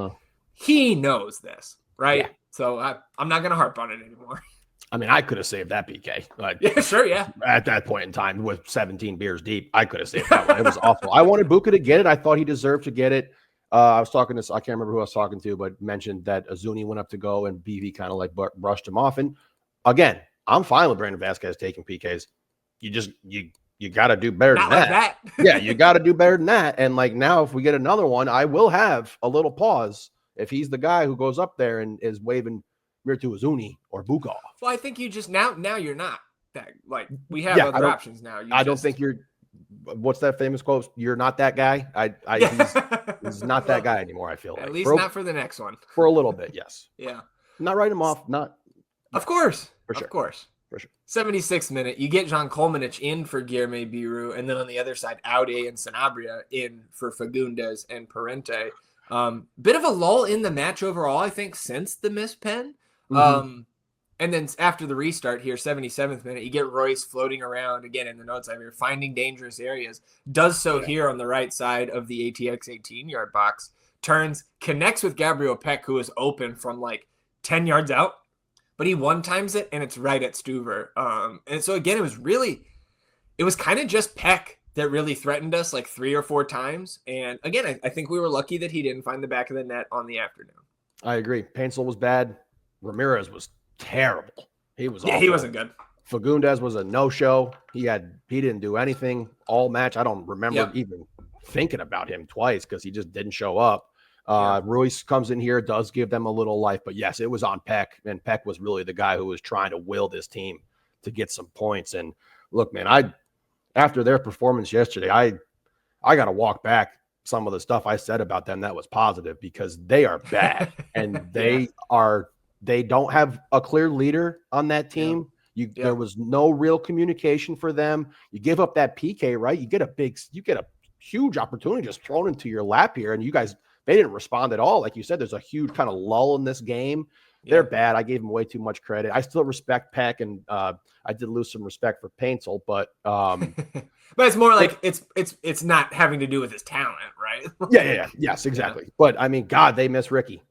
he knows this, right? Yeah. So I'm not going to harp on it anymore. I mean, I could have saved that PK. Yeah, sure, yeah. At that point in time, with 17 beers deep, I could have saved that one. It was awful. I wanted Buka to get it. I thought he deserved to get it. I was talking to, I can't remember who I was talking to, but mentioned that Azuni went up to go and BV kind of like brushed him off. And again, I'm fine with Brandon Vasquez taking PKs. you got to do better Not than like that. that. Yeah, you got to do better than that. And like now, if we get another one, I will have a little pause if he's the guy who goes up there and is waving Mirtu Azuni or Bukov. Well, I think you just now you're not that, like, we have other options now. I don't think you're. What's that famous quote? You're not that guy. He's not that guy anymore. I feel at like least not for the next one. For a little bit, yes. Yeah. Not write him off. Not. Of course. For sure. Of course. For sure. 76th minute, you get Jean Kolmanich in for Guilherme Biru, and then on the other side, Aude and Sanabria in for Fagundes and Parente. Bit of a lull in the match overall, I think, since the missed pen. And then after the restart here, 77th minute, you get Royce floating around again in the notes I'm here, finding dangerous areas. Does so here on the right side of the ATX 18-yard box. Turns, connects with Gabriel Peck, who is open from like 10 yards out. But he one-times it, and it's right at Stuver. And so, again, it was kind of just Peck that really threatened us like 3 or 4 times. And, again, I think we were lucky that he didn't find the back of the net on the afternoon. I agree. Paintsel was bad. Ramirez was terrible. He was awful. He wasn't good. Fagundes was a no-show. He didn't do anything all match. I don't remember even thinking about him twice because he just didn't show up. Royce comes in here, does give them a little life, but yes, it was on Peck, and Peck was really the guy who was trying to will this team to get some points. And look, man, after their performance yesterday, I got to walk back some of the stuff I said about them that was positive because they are bad and they don't have a clear leader on that team. There was no real communication for them. You give up that PK, right? You get a huge opportunity just thrown into your lap here, and you guys. They didn't respond at all. Like you said, there's a huge kind of lull in this game. They're bad. I gave them way too much credit. I still respect Peck, and I did lose some respect for Paintsel, but but it's more like it's not having to do with his talent, right? Yes, exactly. But I mean, God, they miss Ricky.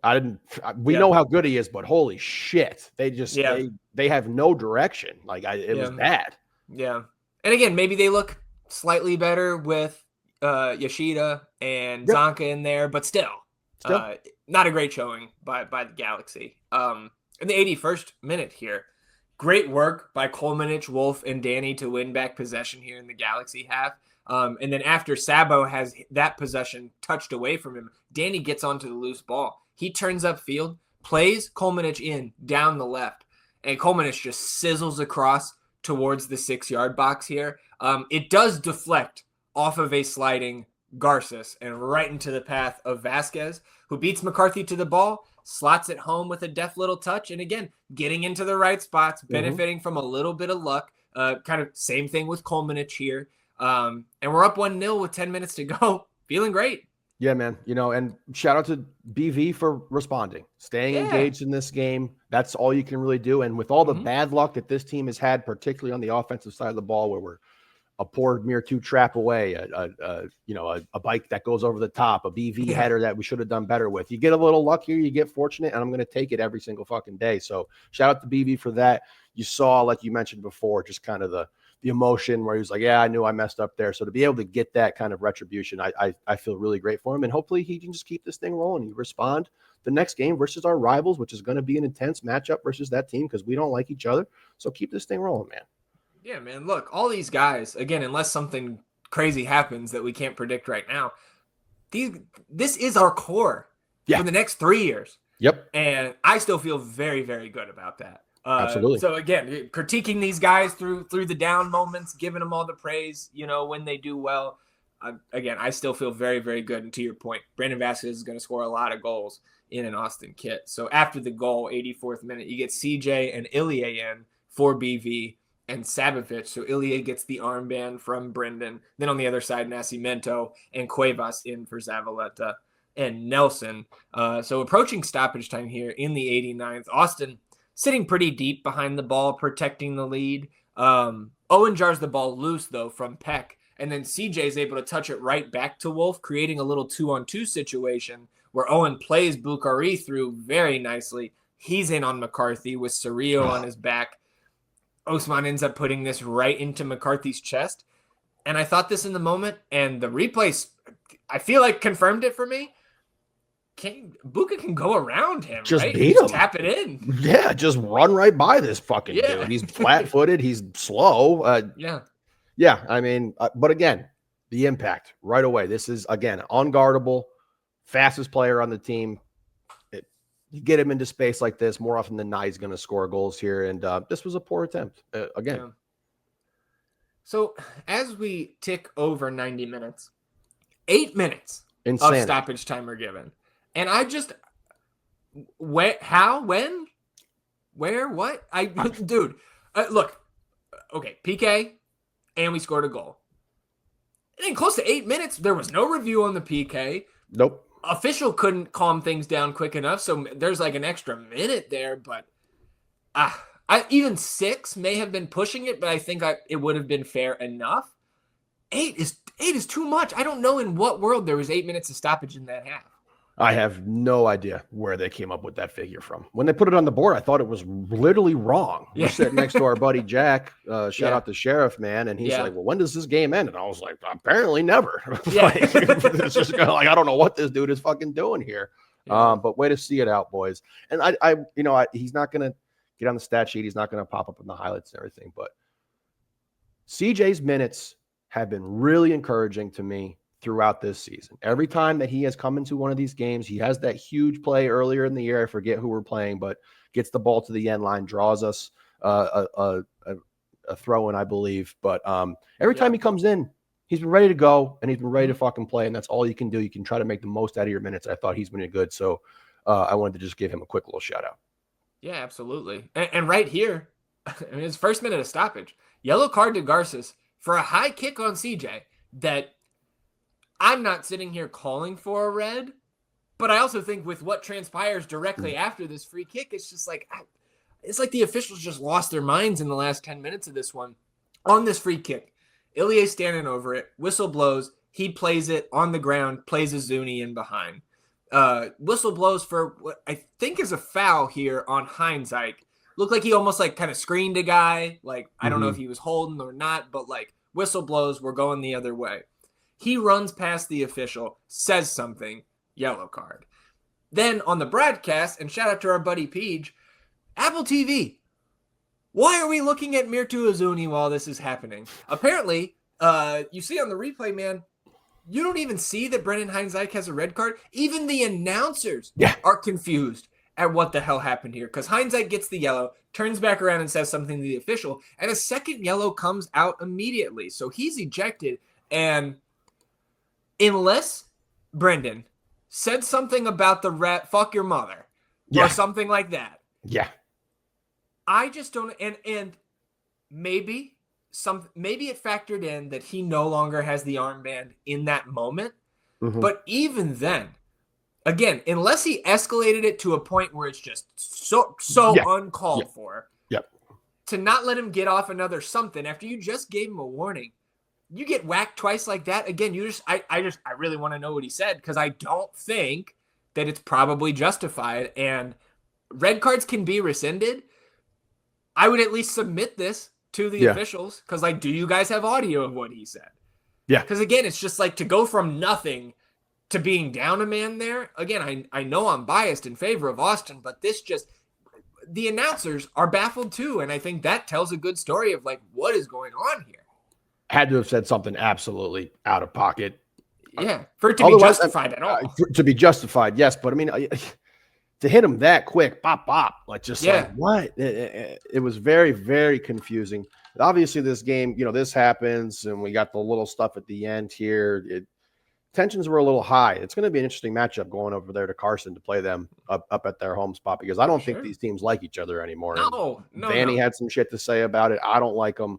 We know how good he is, but holy shit, they just they have no direction. Like it was bad. Yeah, and again, maybe they look slightly better with Yoshida and Zonka in there, but still not a great showing by the Galaxy. In the 81st minute here, great work by Kolmanich, Wolf, and Danny to win back possession here in the Galaxy half. And then after Sabo has that possession touched away from him, Danny gets onto the loose ball. He turns upfield, plays Kolmanich in down the left, and Kolmanich just sizzles across towards the 6-yard box here. It does deflect off of a sliding Garces and right into the path of Vasquez, who beats McCarthy to the ball, slots it home with a deft little touch, and again, getting into the right spots, benefiting from a little bit of luck. Kind of same thing with Kolmanich here. And we're up 1-0 with 10 minutes to go. Feeling great. Yeah, man. And shout out to BV for responding, staying engaged in this game. That's all you can really do. And with all the bad luck that this team has had, particularly on the offensive side of the ball, where we're a poor Mirtu trap away, a bike that goes over the top, a BV header that we should have done better with. You get a little luck here, you get fortunate, and I'm going to take it every single fucking day. So shout out to BV for that. You saw, like you mentioned before, just kind of the emotion where he was like, yeah, I knew I messed up there. So to be able to get that kind of retribution, I feel really great for him. And hopefully he can just keep this thing rolling. You respond the next game versus our rivals, which is going to be an intense matchup versus that team because we don't like each other. So keep this thing rolling, man. Yeah, man. Look, all these guys, again, unless something crazy happens that we can't predict right now, this is our core for the next 3 years. Yep. And I still feel very, very good about that. Absolutely. So again, critiquing these guys through the down moments, giving them all the praise, when they do well. Again, I still feel very, very good. And to your point, Brandon Vasquez is going to score a lot of goals in an Austin kit. So after the goal, 84th minute, you get CJ and Ilie in for BV. And Sabovic. So Ilie gets the armband from Brendan. Then on the other side, Nascimento and Cuevas in for Zavaleta and Nelson. So approaching stoppage time here in the 89th. Austin sitting pretty deep behind the ball, protecting the lead. Owen jars the ball loose, though, from Peck. And then CJ is able to touch it right back to Wolf, creating a little 2-on-2 situation where Owen plays Bukhari through very nicely. He's in on McCarthy with Cerrillo on his back. Osman ends up putting this right into McCarthy's chest. And I thought this in the moment, and the replays, I feel like confirmed it for me. Buka can go around him, just right? Beat him. Tap it in. Yeah, just run right by this fucking dude. He's flat-footed. He's slow. Yeah, I mean, but again, the impact right away. This is, again, unguardable, fastest player on the team. You get him into space like this, more often than not, he's going to score goals here. And this was a poor attempt again. Yeah. So as we tick over 90 minutes, 8 minutes Insanity. of stoppage time are given. And I just, how, when, where, what? Dude, look, okay, PK, and we scored a goal. And in close to 8 minutes, there was no review on the PK. Nope. Official couldn't calm things down quick enough, so there's like an extra minute there, but even 6 may have been pushing it, but I think it would have been fair enough. 8 is too much. I don't know in what world there was 8 minutes of stoppage in that half. I have no idea where they came up with that figure from. When they put it on the board, I thought it was literally wrong. We're sitting next to our buddy Jack. Shout out to Sheriff, man. And he's like, well, when does this game end? And I was like, apparently never. It's just kind of like, I don't know what this dude is fucking doing here. But way to see it out, boys. And he's not going to get on the stat sheet. He's not going to pop up in the highlights and everything. But CJ's minutes have been really encouraging to me throughout this season. Every time that he has come into one of these games, he has that huge play earlier in the year. I forget who we're playing, but gets the ball to the end line, draws us a throw in, I believe. But every time he comes in, he's been ready to go and he's been ready to fucking play. And that's all you can do. You can try to make the most out of your minutes. I thought he's been good. So I wanted to just give him a quick little shout out. Yeah, absolutely. And right here, I mean, his first minute of stoppage, yellow card to Garces for a high kick on CJ that I'm not sitting here calling for a red, but I also think with what transpires directly after this free kick, it's just like, it's like the officials just lost their minds in the last 10 minutes of this one. On this free kick, Ilya's standing over it, whistle blows, he plays it on the ground, plays a Zuni in behind. Whistle blows for what I think is a foul here on Hindsight. Looked like he almost like kind of screened a guy. Like, I don't know if he was holding or not, but like whistle blows, we're going the other way. He runs past the official, says something, yellow card. Then on the broadcast, and shout out to our buddy Peach, Apple TV. Why are we looking at Mirtu Azuni while this is happening? Apparently, you see on the replay, man, you don't even see that Brendan Heinzike has a red card. Even the announcers are confused at what the hell happened here. Because Heinzike gets the yellow, turns back around and says something to the official, and a second yellow comes out immediately. So he's ejected, and unless Brendan said something about the rat, fuck your mother, or something like that. Yeah. I just don't, and maybe it factored in that he no longer has the armband in that moment. But even then, again, unless he escalated it to a point where it's just so uncalled for, to not let him get off another something after you just gave him a warning. You get whacked twice like that. Again, I really want to know what he said, because I don't think that it's probably justified, and red cards can be rescinded. I would at least submit this to the officials, because like, do you guys have audio of what he said? Yeah. Because again, it's just like to go from nothing to being down a man there. Again, I know I'm biased in favor of Austin, but the announcers are baffled too. And I think that tells a good story of like, what is going on here? Had to have said something absolutely out of pocket. Yeah, for it to be justified at all. To be justified, yes. But I mean, to hit him that quick, bop, bop, like what? It was very, very confusing. Obviously, this game, this happens, and we got the little stuff at the end here. Tensions were a little high. It's going to be an interesting matchup going over there to Carson to play them up at their home spot, because I don't think these teams like each other anymore. No. Vanny had some shit to say about it. I don't like them.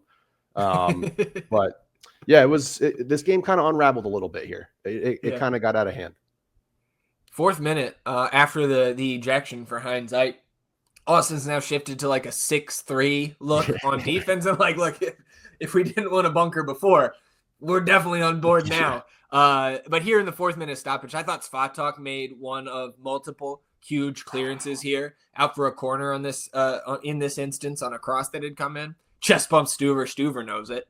But yeah, this game kind of unraveled a little bit here. It kind of got out of hand. 4th minute, after the ejection for Hindsight, Austin's now shifted to like a 6-3 look on defense. And like, look, if we didn't want a bunker before, we're definitely on board now. But here in the 4th minute stoppage, I thought Svatok made one of multiple huge clearances here out for a corner on this in this instance on a cross that had come in. Chest bump Stuver knows it.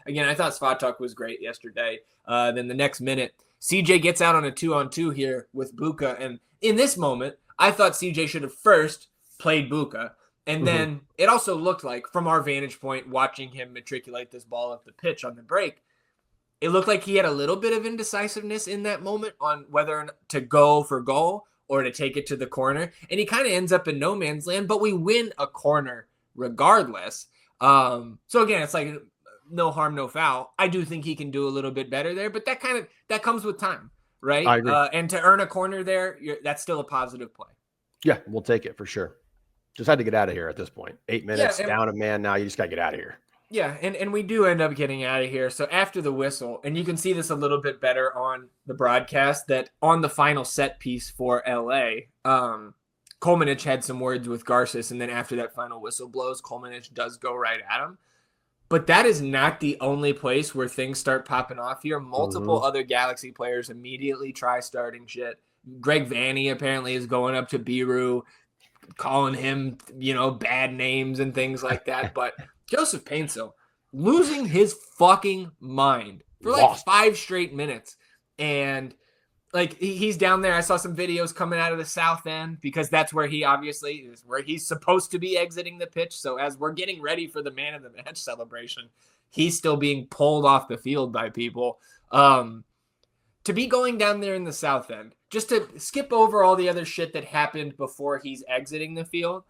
Again, I thought Svatok was great yesterday. Then the next minute, CJ gets out on a 2-on-2 here with Buka. And in this moment, I thought CJ should have first played Buka. And then it also looked like, from our vantage point, watching him matriculate this ball up the pitch on the break, it looked like he had a little bit of indecisiveness in that moment on whether to go for goal or to take it to the corner. And he kind of ends up in no man's land, but we win a corner regardless. So again, it's like no harm, no foul. I do think he can do a little bit better there, but that comes with time, right? I agree. And to earn a corner there, that's still a positive play. Yeah, we'll take it for sure. Just had to get out of here at this point. 8 minutes, down a man now. You just got to get out of here. Yeah, and we do end up getting out of here. So after the whistle, and you can see this a little bit better on the broadcast, that on the final set piece for LA, Kolmanich had some words with Garces, and then after that final whistle blows, Kolmanich does go right at him. But that is not the only place where things start popping off here. Multiple other Galaxy players immediately try starting shit. Greg Vanny apparently is going up to Biru, calling him, bad names and things like that. But Joseph Painsil losing his fucking mind for like 5 straight minutes. And like he's down there. I saw some videos coming out of the south end because that's where he obviously is, where he's supposed to be exiting the pitch. So as we're getting ready for the man of the match celebration, he's still being pulled off the field by people. To be going down there in the south end, just to skip over all the other shit that happened before he's exiting the field,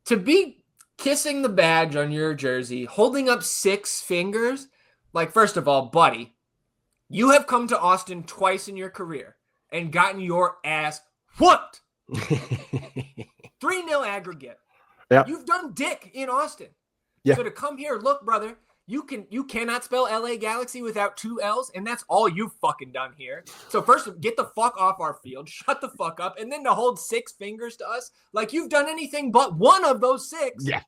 to be kissing the badge on your jersey, holding up 6 fingers, like, first of all, buddy, you have come to Austin twice in your career and gotten your ass whooped. 3-0 aggregate. Yeah. You've done dick in Austin. Yeah. So to come here, look, brother, you cannot spell LA Galaxy without 2 L's, and that's all you've fucking done here. So first, get the fuck off our field, shut the fuck up, and then to hold 6 fingers to us like you've done anything but one of those 6. Yeah.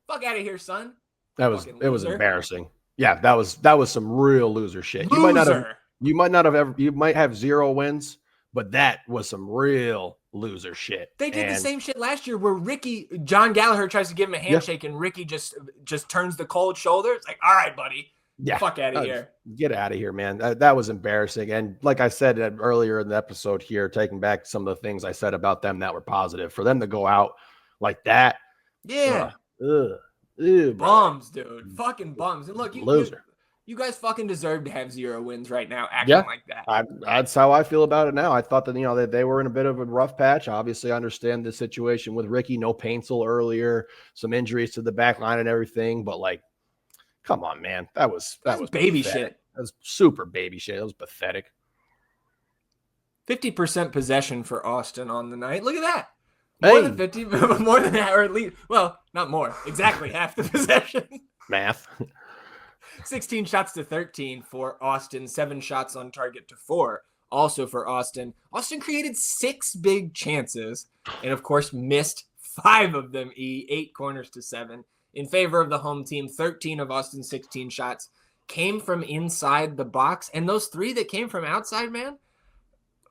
Fuck out of here, son. It was embarrassing. Yeah, that was some real loser shit. Loser. You might have 0 wins, but that was some real loser shit. They did the same shit last year where John Gallagher tries to give him a handshake and Ricky just turns the cold shoulder. It's like, all right, buddy. Yeah. Fuck out of here. Get out of here, man. That was embarrassing. And like I said earlier in the episode here, taking back some of the things I said about them that were positive, for them to go out like that. Yeah. Bums, dude. Fucking bums. And look, loser. You guys fucking deserve to have 0 wins right now acting like that. That's how I feel about it now. I thought that, they were in a bit of a rough patch. Obviously, I understand the situation with Ricky, no Painsil earlier, some injuries to the back line and everything. But, like, come on, man. That was baby pathetic. shit. That was super baby shit. That was pathetic. 50% possession for Austin on the night. Look at that. More than 50, more than that, or at least, well, not more. Exactly half the possession. Math. 16 shots to 13 for Austin, 7 shots on target to 4. Also for Austin. Austin created 6 big chances and, of course, missed 5 of them, 8 corners to 7. In favor of the home team, 13 of Austin's 16 shots came from inside the box. And those 3 that came from outside, man,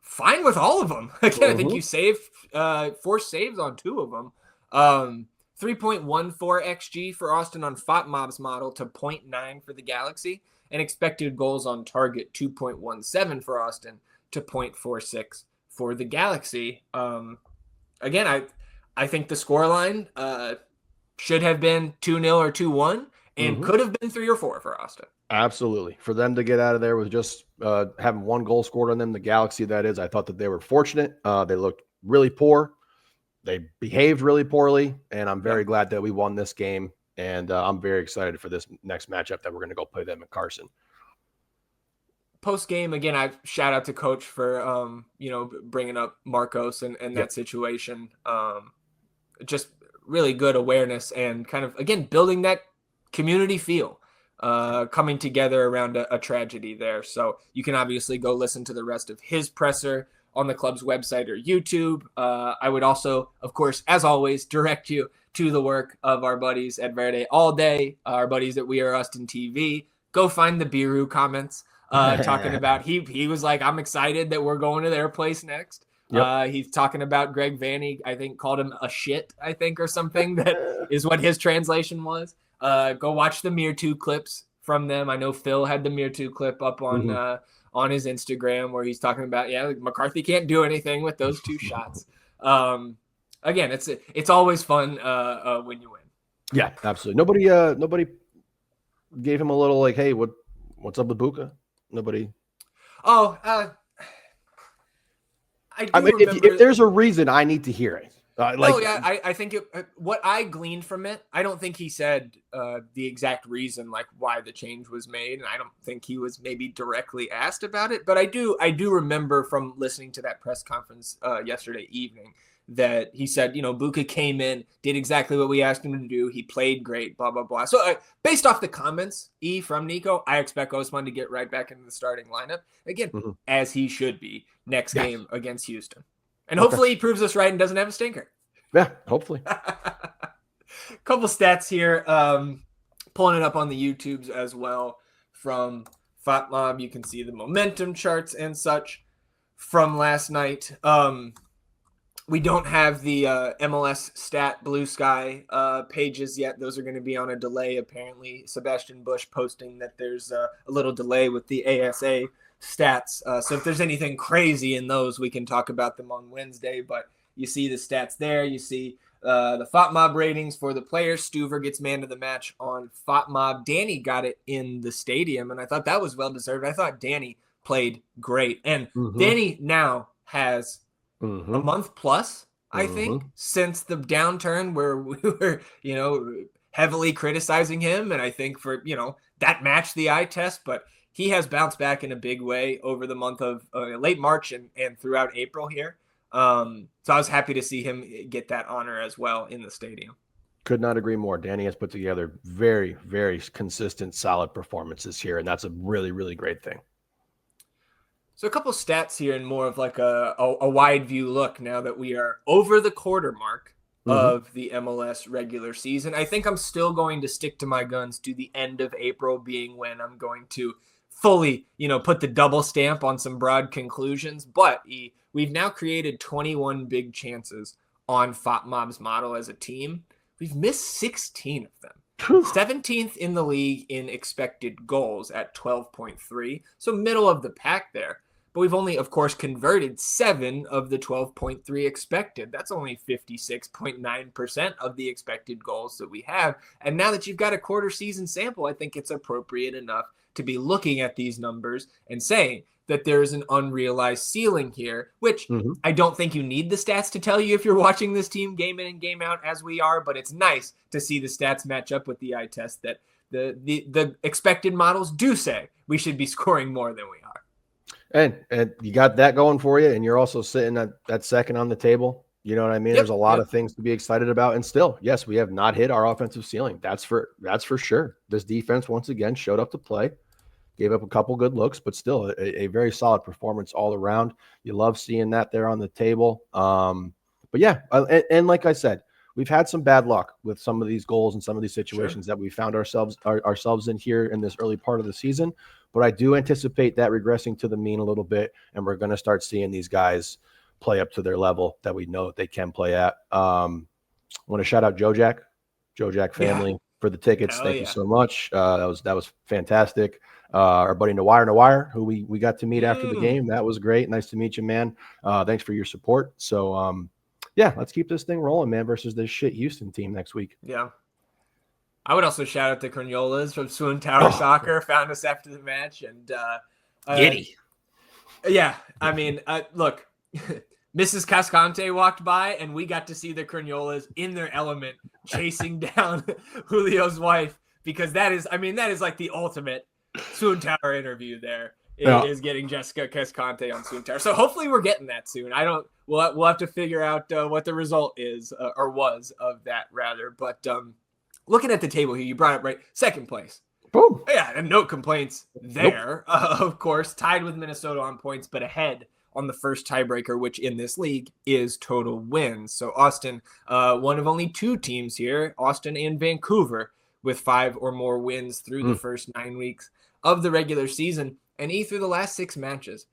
fine with all of them. Again, I think you saved 4 saves on 2 of them. 3.14 XG for Austin on FOTMob's model to 0.9 for the Galaxy, and expected goals on target 2.17 for Austin to 0.46 for the Galaxy. Again, I think the scoreline should have been 2-0 or 2-1 and could have been 3 or 4 for Austin. Absolutely. For them to get out of there with just having 1 goal scored on them, the Galaxy, that is, I thought that they were fortunate. They looked really poor. They behaved really poorly, and I'm very glad that we won this game, and I'm very excited for this next matchup that we're going to go play them in Carson. Post-game, again, I shout out to Coach for, bringing up Marcos and that situation. Just really good awareness and kind of, again, building that community feel, coming together around a tragedy there. So you can obviously go listen to the rest of his presser on the club's website or YouTube. I would also, of course, as always, direct you to the work of our buddies at Verde All Day, our buddies at We Are Austin TV. Go find the Biru comments talking about, he was like, I'm excited that we're going to their place next. Yep. He's talking about Greg Vanny, I think called him a shit, I think, or something. That is what his translation was. Go watch the Mir 2 clips from them. I know Phil had the Mir 2 clip up on his Instagram where he's talking about, McCarthy can't do anything with those 2 shots. again, it's always fun when you win. Yeah, absolutely. Nobody gave him a little like, hey, what's up with Buka? Nobody. Oh, I I do mean, if remember. there's a reason, I need to hear it. No, yeah, I think what I gleaned from it, I don't think he said the exact reason like why the change was made, and I don't think he was maybe directly asked about it. But I do remember from listening to that press conference yesterday evening that he said, Buka came in, did exactly what we asked him to do. He played great, blah blah blah. So based off the comments from Nico, I expect Osman to get right back into the starting lineup again, Mhm. as he should be next Yes. game against Houston. And Okay. hopefully he proves us right and doesn't have a stinker. Yeah, hopefully. Couple stats here. Pulling it up on the YouTubes as well from FotMob. You can see the momentum charts and such from last night. We don't have the MLS stat blue sky pages yet. Those are going to be on a delay, apparently. Sebastian Bush posting that there's a little delay with the ASA stats. So if there's anything crazy in those, we can talk about them on Wednesday. But you see the stats there. You see the FotMob ratings for the players. Stuver gets man of the match on FotMob. Danny got it in the stadium, and I thought that was well-deserved. I thought Danny played great. And Danny now has a month plus, I think, since the downturn where we were, heavily criticizing him. And I think for, that matched the eye test, but he has bounced back in a big way over the month of late March and throughout April here. So I was happy to see him get that honor as well in the stadium. Could not agree more. Danny has put together very, very consistent, solid performances here, and that's a really, really great thing. So a couple stats here and more of like a wide view look now that we are over the quarter mark of the MLS regular season. I think I'm still going to stick to my guns to the end of April being when I'm going to fully, put the double stamp on some broad conclusions. But we've now created 21 big chances on FotMob's model as a team. We've missed 16 of them. 17th in the league in expected goals at 12.3. So middle of the pack there. But we've only, of course, converted 7 of the 12.3 expected. That's only 56.9% of the expected goals that we have. And now that you've got a quarter season sample, I think it's appropriate enough to be looking at these numbers and saying that there is an unrealized ceiling here, which I don't think you need the stats to tell you if you're watching this team game in and game out as we are, but it's nice to see the stats match up with the eye test that the expected models do say we should be scoring more than we are. And you got that going for you, and you're also sitting at second on the table. You know what I mean? There's a lot of things to be excited about. And still, yes, we have not hit our offensive ceiling. That's for sure. This defense, once again, showed up to play, gave up a couple good looks, but still a very solid performance all around. You love seeing that there on the table. But yeah, and like I said, we've had some bad luck with some of these goals and some of these situations that we found ourselves in here in this early part of the season. But I do anticipate that regressing to the mean a little bit, and we're going to start seeing these guys play up to their level that we know that they can play at. I want to shout out Joe Jack family for the tickets. Thank you so much. That was fantastic. Our buddy Nawire, who we got to meet after the game. That was great. Nice to meet you, man. Thanks for your support. So, yeah, let's keep this thing rolling, man, versus this shit Houston team next week. Yeah. I would also shout out the Cragnolas from Swoon Tower Soccer, found us after the match. And giddy. Yeah, I mean, look, Mrs. Cascante walked by, and we got to see the Cragnolas in their element chasing down Julio's wife, because that is like the ultimate Swoon Tower interview there. Is getting Jessica Cascante on Swoon Tower. So hopefully we're getting that soon. We'll have to figure out what the result is or was of that rather. But looking at the table here, you brought up second place. Boom. Yeah, and no complaints there. Of course, tied with Minnesota on points, but ahead on the first tiebreaker, which in this league is total wins. So Austin, one of only 2 teams here, Austin and Vancouver, with 5 or more wins through the first 9 weeks of the regular season, and through the last 6 matches.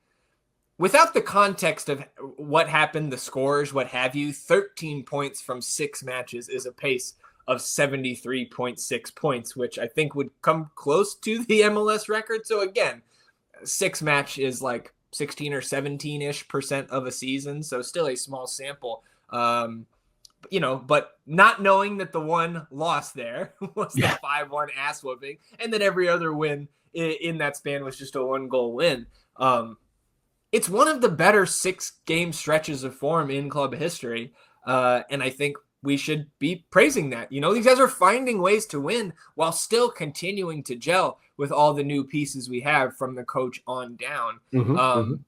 Without the context of what happened, the scores, what have you, 13 points from 6 matches is a pace of 73.6 points, which I think would come close to the MLS record. So again, 6 match is like 16 or 17-ish% of a season. So still a small sample. but not knowing that the one loss there was the Yeah. 5-1 ass whooping, and that every other win in that span was just a 1-goal win. It's one of the better 6-game stretches of form in club history. And I think we should be praising that. These guys are finding ways to win while still continuing to gel with all the new pieces we have from the coach on down.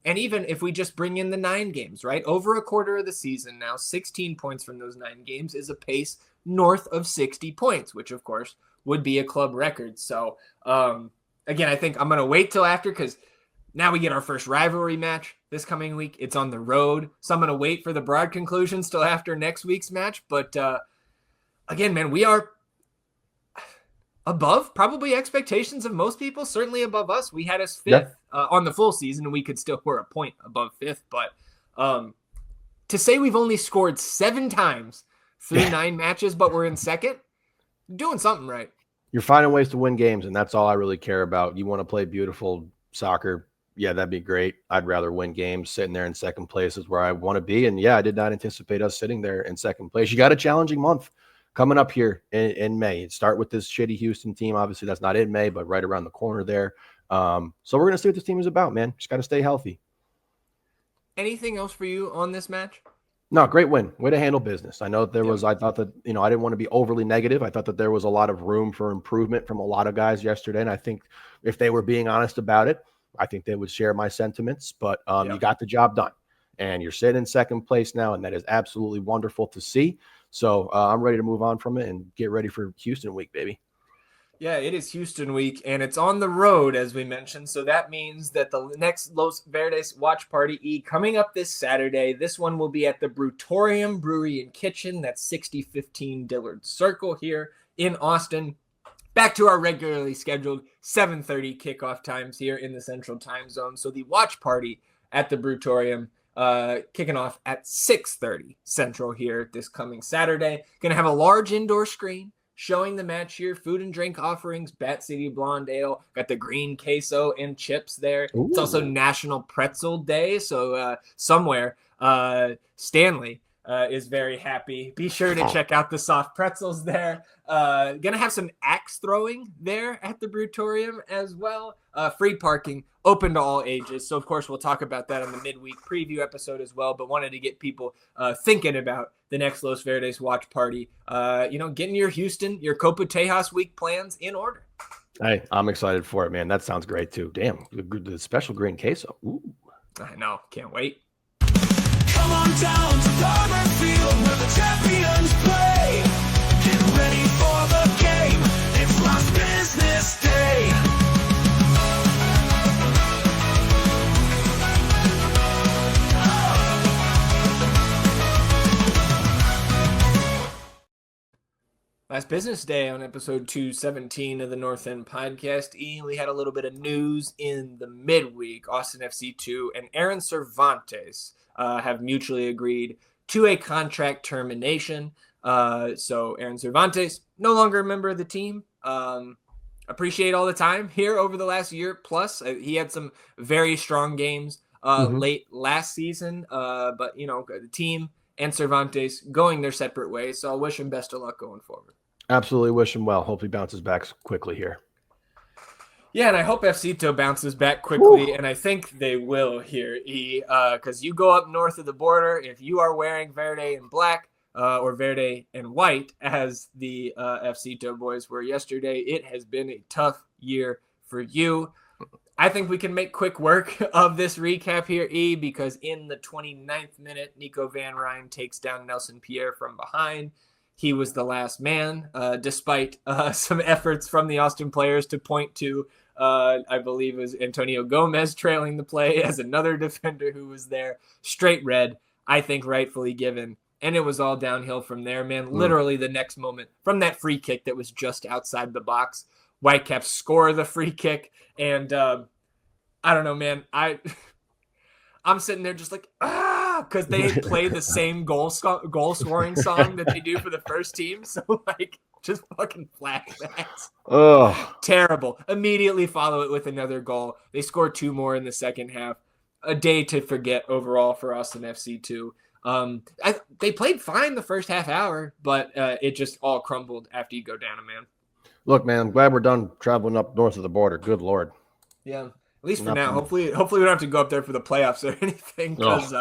And even if we just bring in the 9 games, right? Over a quarter of the season now, 16 points from those 9 games is a pace north of 60 points, which of course would be a club record. So again, I think I'm going to wait till after, because now we get our first rivalry match this coming week. It's on the road. So I'm going to wait for the broad conclusions till after next week's match. But again, man, we are above probably expectations of most people, certainly above us. We had us 5th on the full season, and we're a point above 5th. But to say we've only scored 7 times through 9 matches, but we're in second, doing something right. You're finding ways to win games, and that's all I really care about. You want to play beautiful soccer. Yeah, that'd be great. I'd rather win games. Sitting there in second place is where I want to be. And yeah, I did not anticipate us sitting there in second place. You got a challenging month coming up here in May. Start with this shitty Houston team. Obviously, that's not in May, but right around the corner there. So we're going to see what this team is about, man. Just got to stay healthy. Anything else for you on this match? No, great win. Way to handle business. I know there was, I thought that, I didn't want to be overly negative. I thought that there was a lot of room for improvement from a lot of guys yesterday. And I think if they were being honest about it, I think they would share my sentiments, but you got the job done, and you're sitting in second place now, and that is absolutely wonderful to see. So I'm ready to move on from it and get ready for Houston week, baby. Yeah, it is Houston week, and it's on the road, as we mentioned. So that means that the next Los Verdes Watch Party coming up this Saturday. This one will be at the Brutorium Brewery and Kitchen. That's 6015 Dillard Circle here in Austin. Back to our regularly scheduled 7:30 kickoff times here in the Central Time Zone. So the watch party at the Brutorium kicking off at 6:30 Central here this coming Saturday. Going to have a large indoor screen showing the match here, food and drink offerings, Bat City Blonde Ale, got the green queso and chips there. Ooh. It's also National Pretzel Day, so somewhere Stanley is very happy. Be sure to check out the soft pretzels there. Gonna have some axe throwing there at the Brutorium as well. Free parking, open to all ages. So of course we'll talk about that on the midweek preview episode as well, but wanted to get people thinking about the next Los Verdes watch party. Getting your Houston, your Copa Tejas week plans in order. Hey, I'm excited for it, man. That sounds great too. Damn, the special green queso. Ooh. I know, can't wait. Come on down to Farmer Field where the champions play. Get ready for the game. It's Last Business Day. Last Business Day on episode 217 of the North End Podcast. We had a little bit of news in the midweek. Austin FC2 and Aaron Cervantes have mutually agreed to a contract termination. So Aaron Cervantes, no longer a member of the team. Appreciate all the time here over the last year plus. He had some very strong games late last season, but the team and Cervantes going their separate ways. So I'll wish him best of luck going forward. Absolutely wish him well. Hope he bounces back quickly here. Yeah, and I hope FCito bounces back quickly, and I think they will here, because you go up north of the border, if you are wearing verde and black, or verde and white, as the FCito boys were yesterday, it has been a tough year for you. I think we can make quick work of this recap here, because in the 29th minute, Nico Van Ryn takes down Nelson Pierre from behind. He was the last man, despite some efforts from the Austin players to point to, I believe it was Antonio Gomez trailing the play as another defender who was there. Straight red, I think rightfully given. And it was all downhill from there, man. Literally the next moment from that free kick that was just outside the box, Whitecaps score the free kick. And I don't know, man. I'm sitting there just like, because they play the same goal scoring song that they do for the first team. So, just fucking flashbacks. Oh, terrible. Immediately follow it with another goal. They score 2 more in the second half. A day to forget overall for Austin FC2. They played fine the first half hour, but it just all crumbled after you go down a man. Look, man, I'm glad we're done traveling up north of the border. Good Lord. Yeah, at least for now. Hopefully we don't have to go up there for the playoffs or anything, because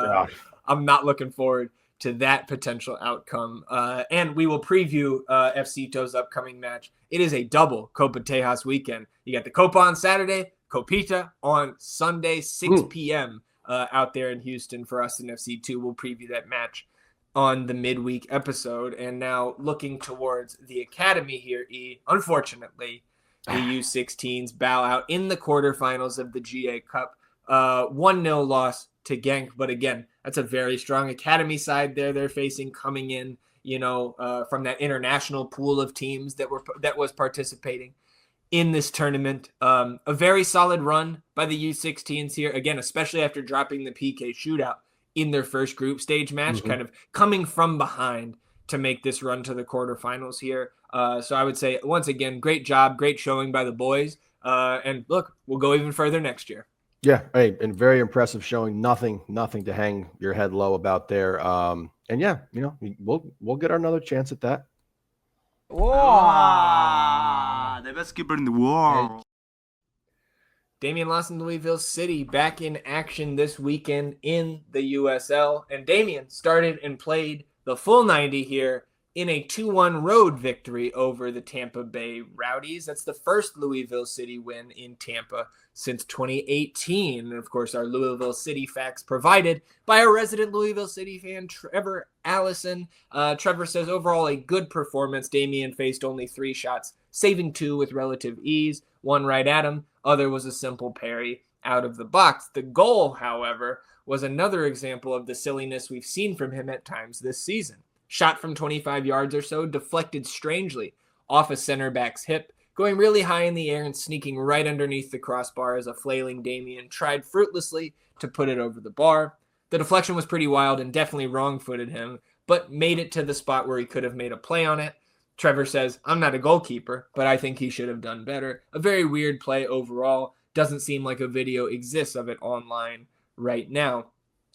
I'm not looking forward to that potential outcome. And we will preview FC To's upcoming match. It is a double Copa Tejas weekend. You got the Copa on Saturday, Copita on Sunday, 6 p.m. Out there in Houston for us in FC2. We'll preview that match on the midweek episode. And now looking towards the academy here, unfortunately, the U16s bow out in the quarterfinals of the GA Cup. 1-0 loss to Genk. But again, that's a very strong academy side there they're facing, coming in, from that international pool of teams that was participating in this tournament. A very solid run by the U16s here, again, especially after dropping the PK shootout in their first group stage match, kind of coming from behind to make this run to the quarterfinals here. So I would say, once again, great job, great showing by the boys. And look, we'll go even further next year. Yeah, hey, and very impressive showing. Nothing to hang your head low about there. And yeah, we'll get another chance at that. The best keeper in the world. Damian Lawson, Louisville City, back in action this weekend in the USL. And Damian started and played the full 90 here in a 2-1 road victory over the Tampa Bay Rowdies. That's the first Louisville City win in Tampa since 2018. And of course, our Louisville City facts provided by our resident Louisville City fan, Trevor Allison. Trevor says, overall, a good performance. Damian faced only 3 shots, saving 2 with relative ease. 1 right at him. Other was a simple parry out of the box. The goal, however, was another example of the silliness we've seen from him at times this season. Shot from 25 yards or so, deflected strangely off a center back's hip, going really high in the air and sneaking right underneath the crossbar as a flailing Damian tried fruitlessly to put it over the bar. The deflection was pretty wild and definitely wrong-footed him, but made it to the spot where he could have made a play on it. Trevor says, I'm not a goalkeeper, but I think he should have done better. A very weird play overall. Doesn't seem like a video exists of it online right now.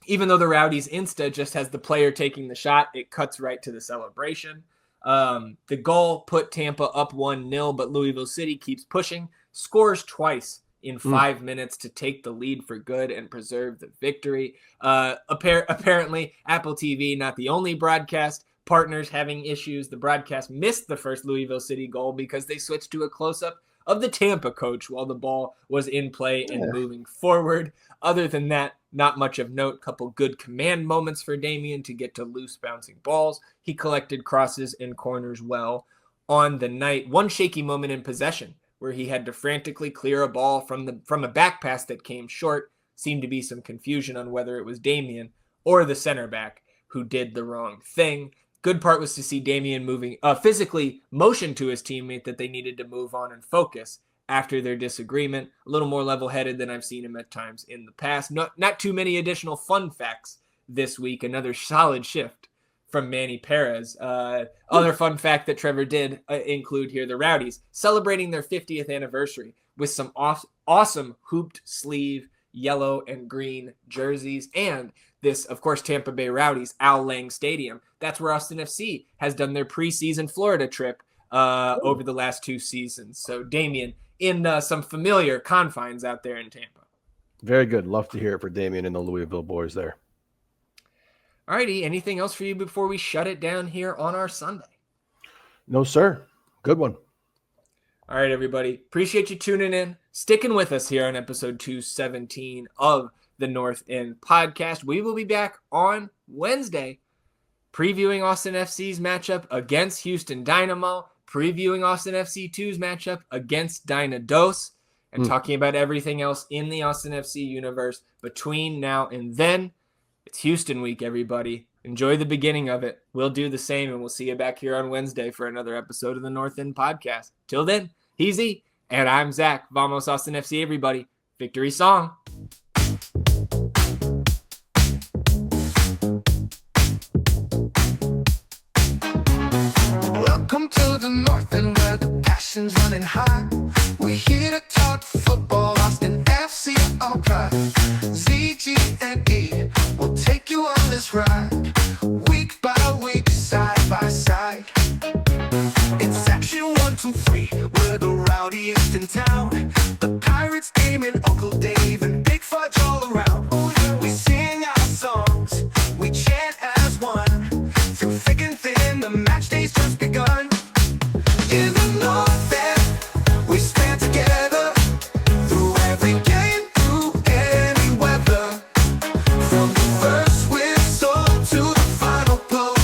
Even though the Rowdies Insta just has the player taking the shot, it cuts right to the celebration. The goal put Tampa up 1-0, but Louisville City keeps pushing, scores twice in 5 minutes to take the lead for good and preserve the victory. Apparently, Apple TV, not the only broadcast partners having issues. The broadcast missed the first Louisville City goal because they switched to a close-up of the Tampa coach while the ball was in play and moving forward. Other than that, not much of note. Couple good command moments for Damian to get to loose bouncing balls. He collected crosses and corners well on the night. One shaky moment in possession where he had to frantically clear a ball from a back pass that came short. Seemed to be some confusion on whether it was Damian or the center back who did the wrong thing. Good part was to see Damian moving, physically motion to his teammate that they needed to move on and focus after their disagreement. A little more level-headed than I've seen him at times in the past. Not too many additional fun facts this week. Another solid shift from Manny Perez. Other fun fact that Trevor did include here, the Rowdies celebrating their 50th anniversary with some awesome hooped sleeve yellow and green jerseys, and this, of course, Tampa Bay Rowdies, Al Lang Stadium. That's where Austin FC has done their preseason Florida trip over the last 2 seasons. So Damian in some familiar confines out there in Tampa. Very good. Love to hear it for Damian and the Louisville boys there. All righty. Anything else for you before we shut it down here on our Sunday? No, sir. Good one. All right, everybody. Appreciate you tuning in, sticking with us here on episode 217 of the North End podcast. We will be back on Wednesday previewing Austin FC's matchup against Houston Dynamo, previewing Austin FC 2's matchup against Dynados, and talking about everything else in the Austin FC universe between now and then. It's Houston week, everybody. Enjoy the beginning of it. We'll do the same, and we'll see you back here on Wednesday for another episode of the North End podcast. Till then, he's E, and I'm Zach. Vamos Austin FC, everybody. Victory song. Welcome to the North End where the passion's running high. We're here to talk football, Austin FC, our pride. ZG and E will take you on this ride. 3. We're the rowdiest in town. The Pirates Game and Uncle Dave and Big Fudge all around. We sing our songs, we chant as one. Through thick and thin, the match day's just begun. In the North End, we stand together. Through every game, through any weather. From the first whistle to the final blow,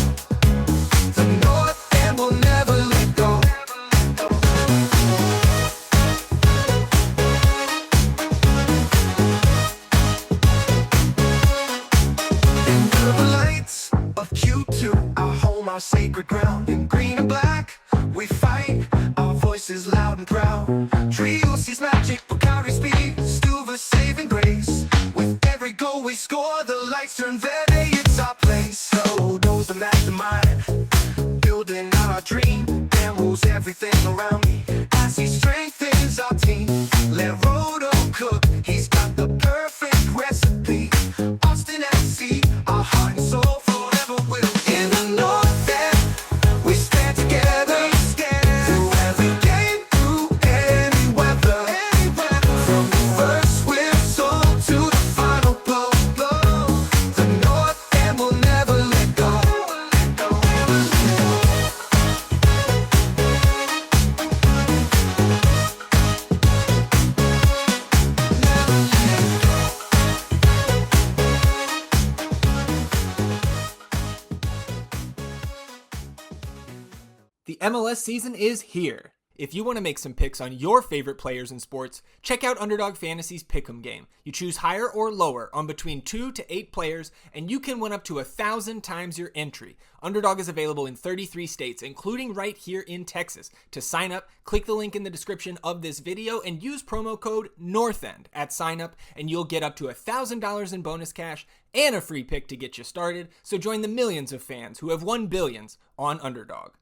the North End will never let go. Under the lights of Q2, our home, our sacred ground. In green and black, we fight, our voices loud and proud. Trio sees magic, Bacardi speed, Stuva saving grace. With every goal we score, the lights turn verde, it's our place. So knows the mastermind, building our dream. Dan rules everything around me, as he strengthens our team. Let Rodo cook, he's got the perfect recipe. Austin at sea, our heart and soul forever will. In the North End, we stand together. Through every game, through any weather. From the first whistle to the final blow, the North End will never let go. The MLS season is here. If you want to make some picks on your favorite players in sports, check out Underdog Fantasy's Pick'em game. You choose higher or lower on between 2 to 8 players, and you can win up to 1,000 times your entry. Underdog is available in 33 states, including right here in Texas. To sign up, click the link in the description of this video and use promo code NORTHEND at sign up, and you'll get up to $1,000 in bonus cash and a free pick to get you started. So join the millions of fans who have won billions on Underdog.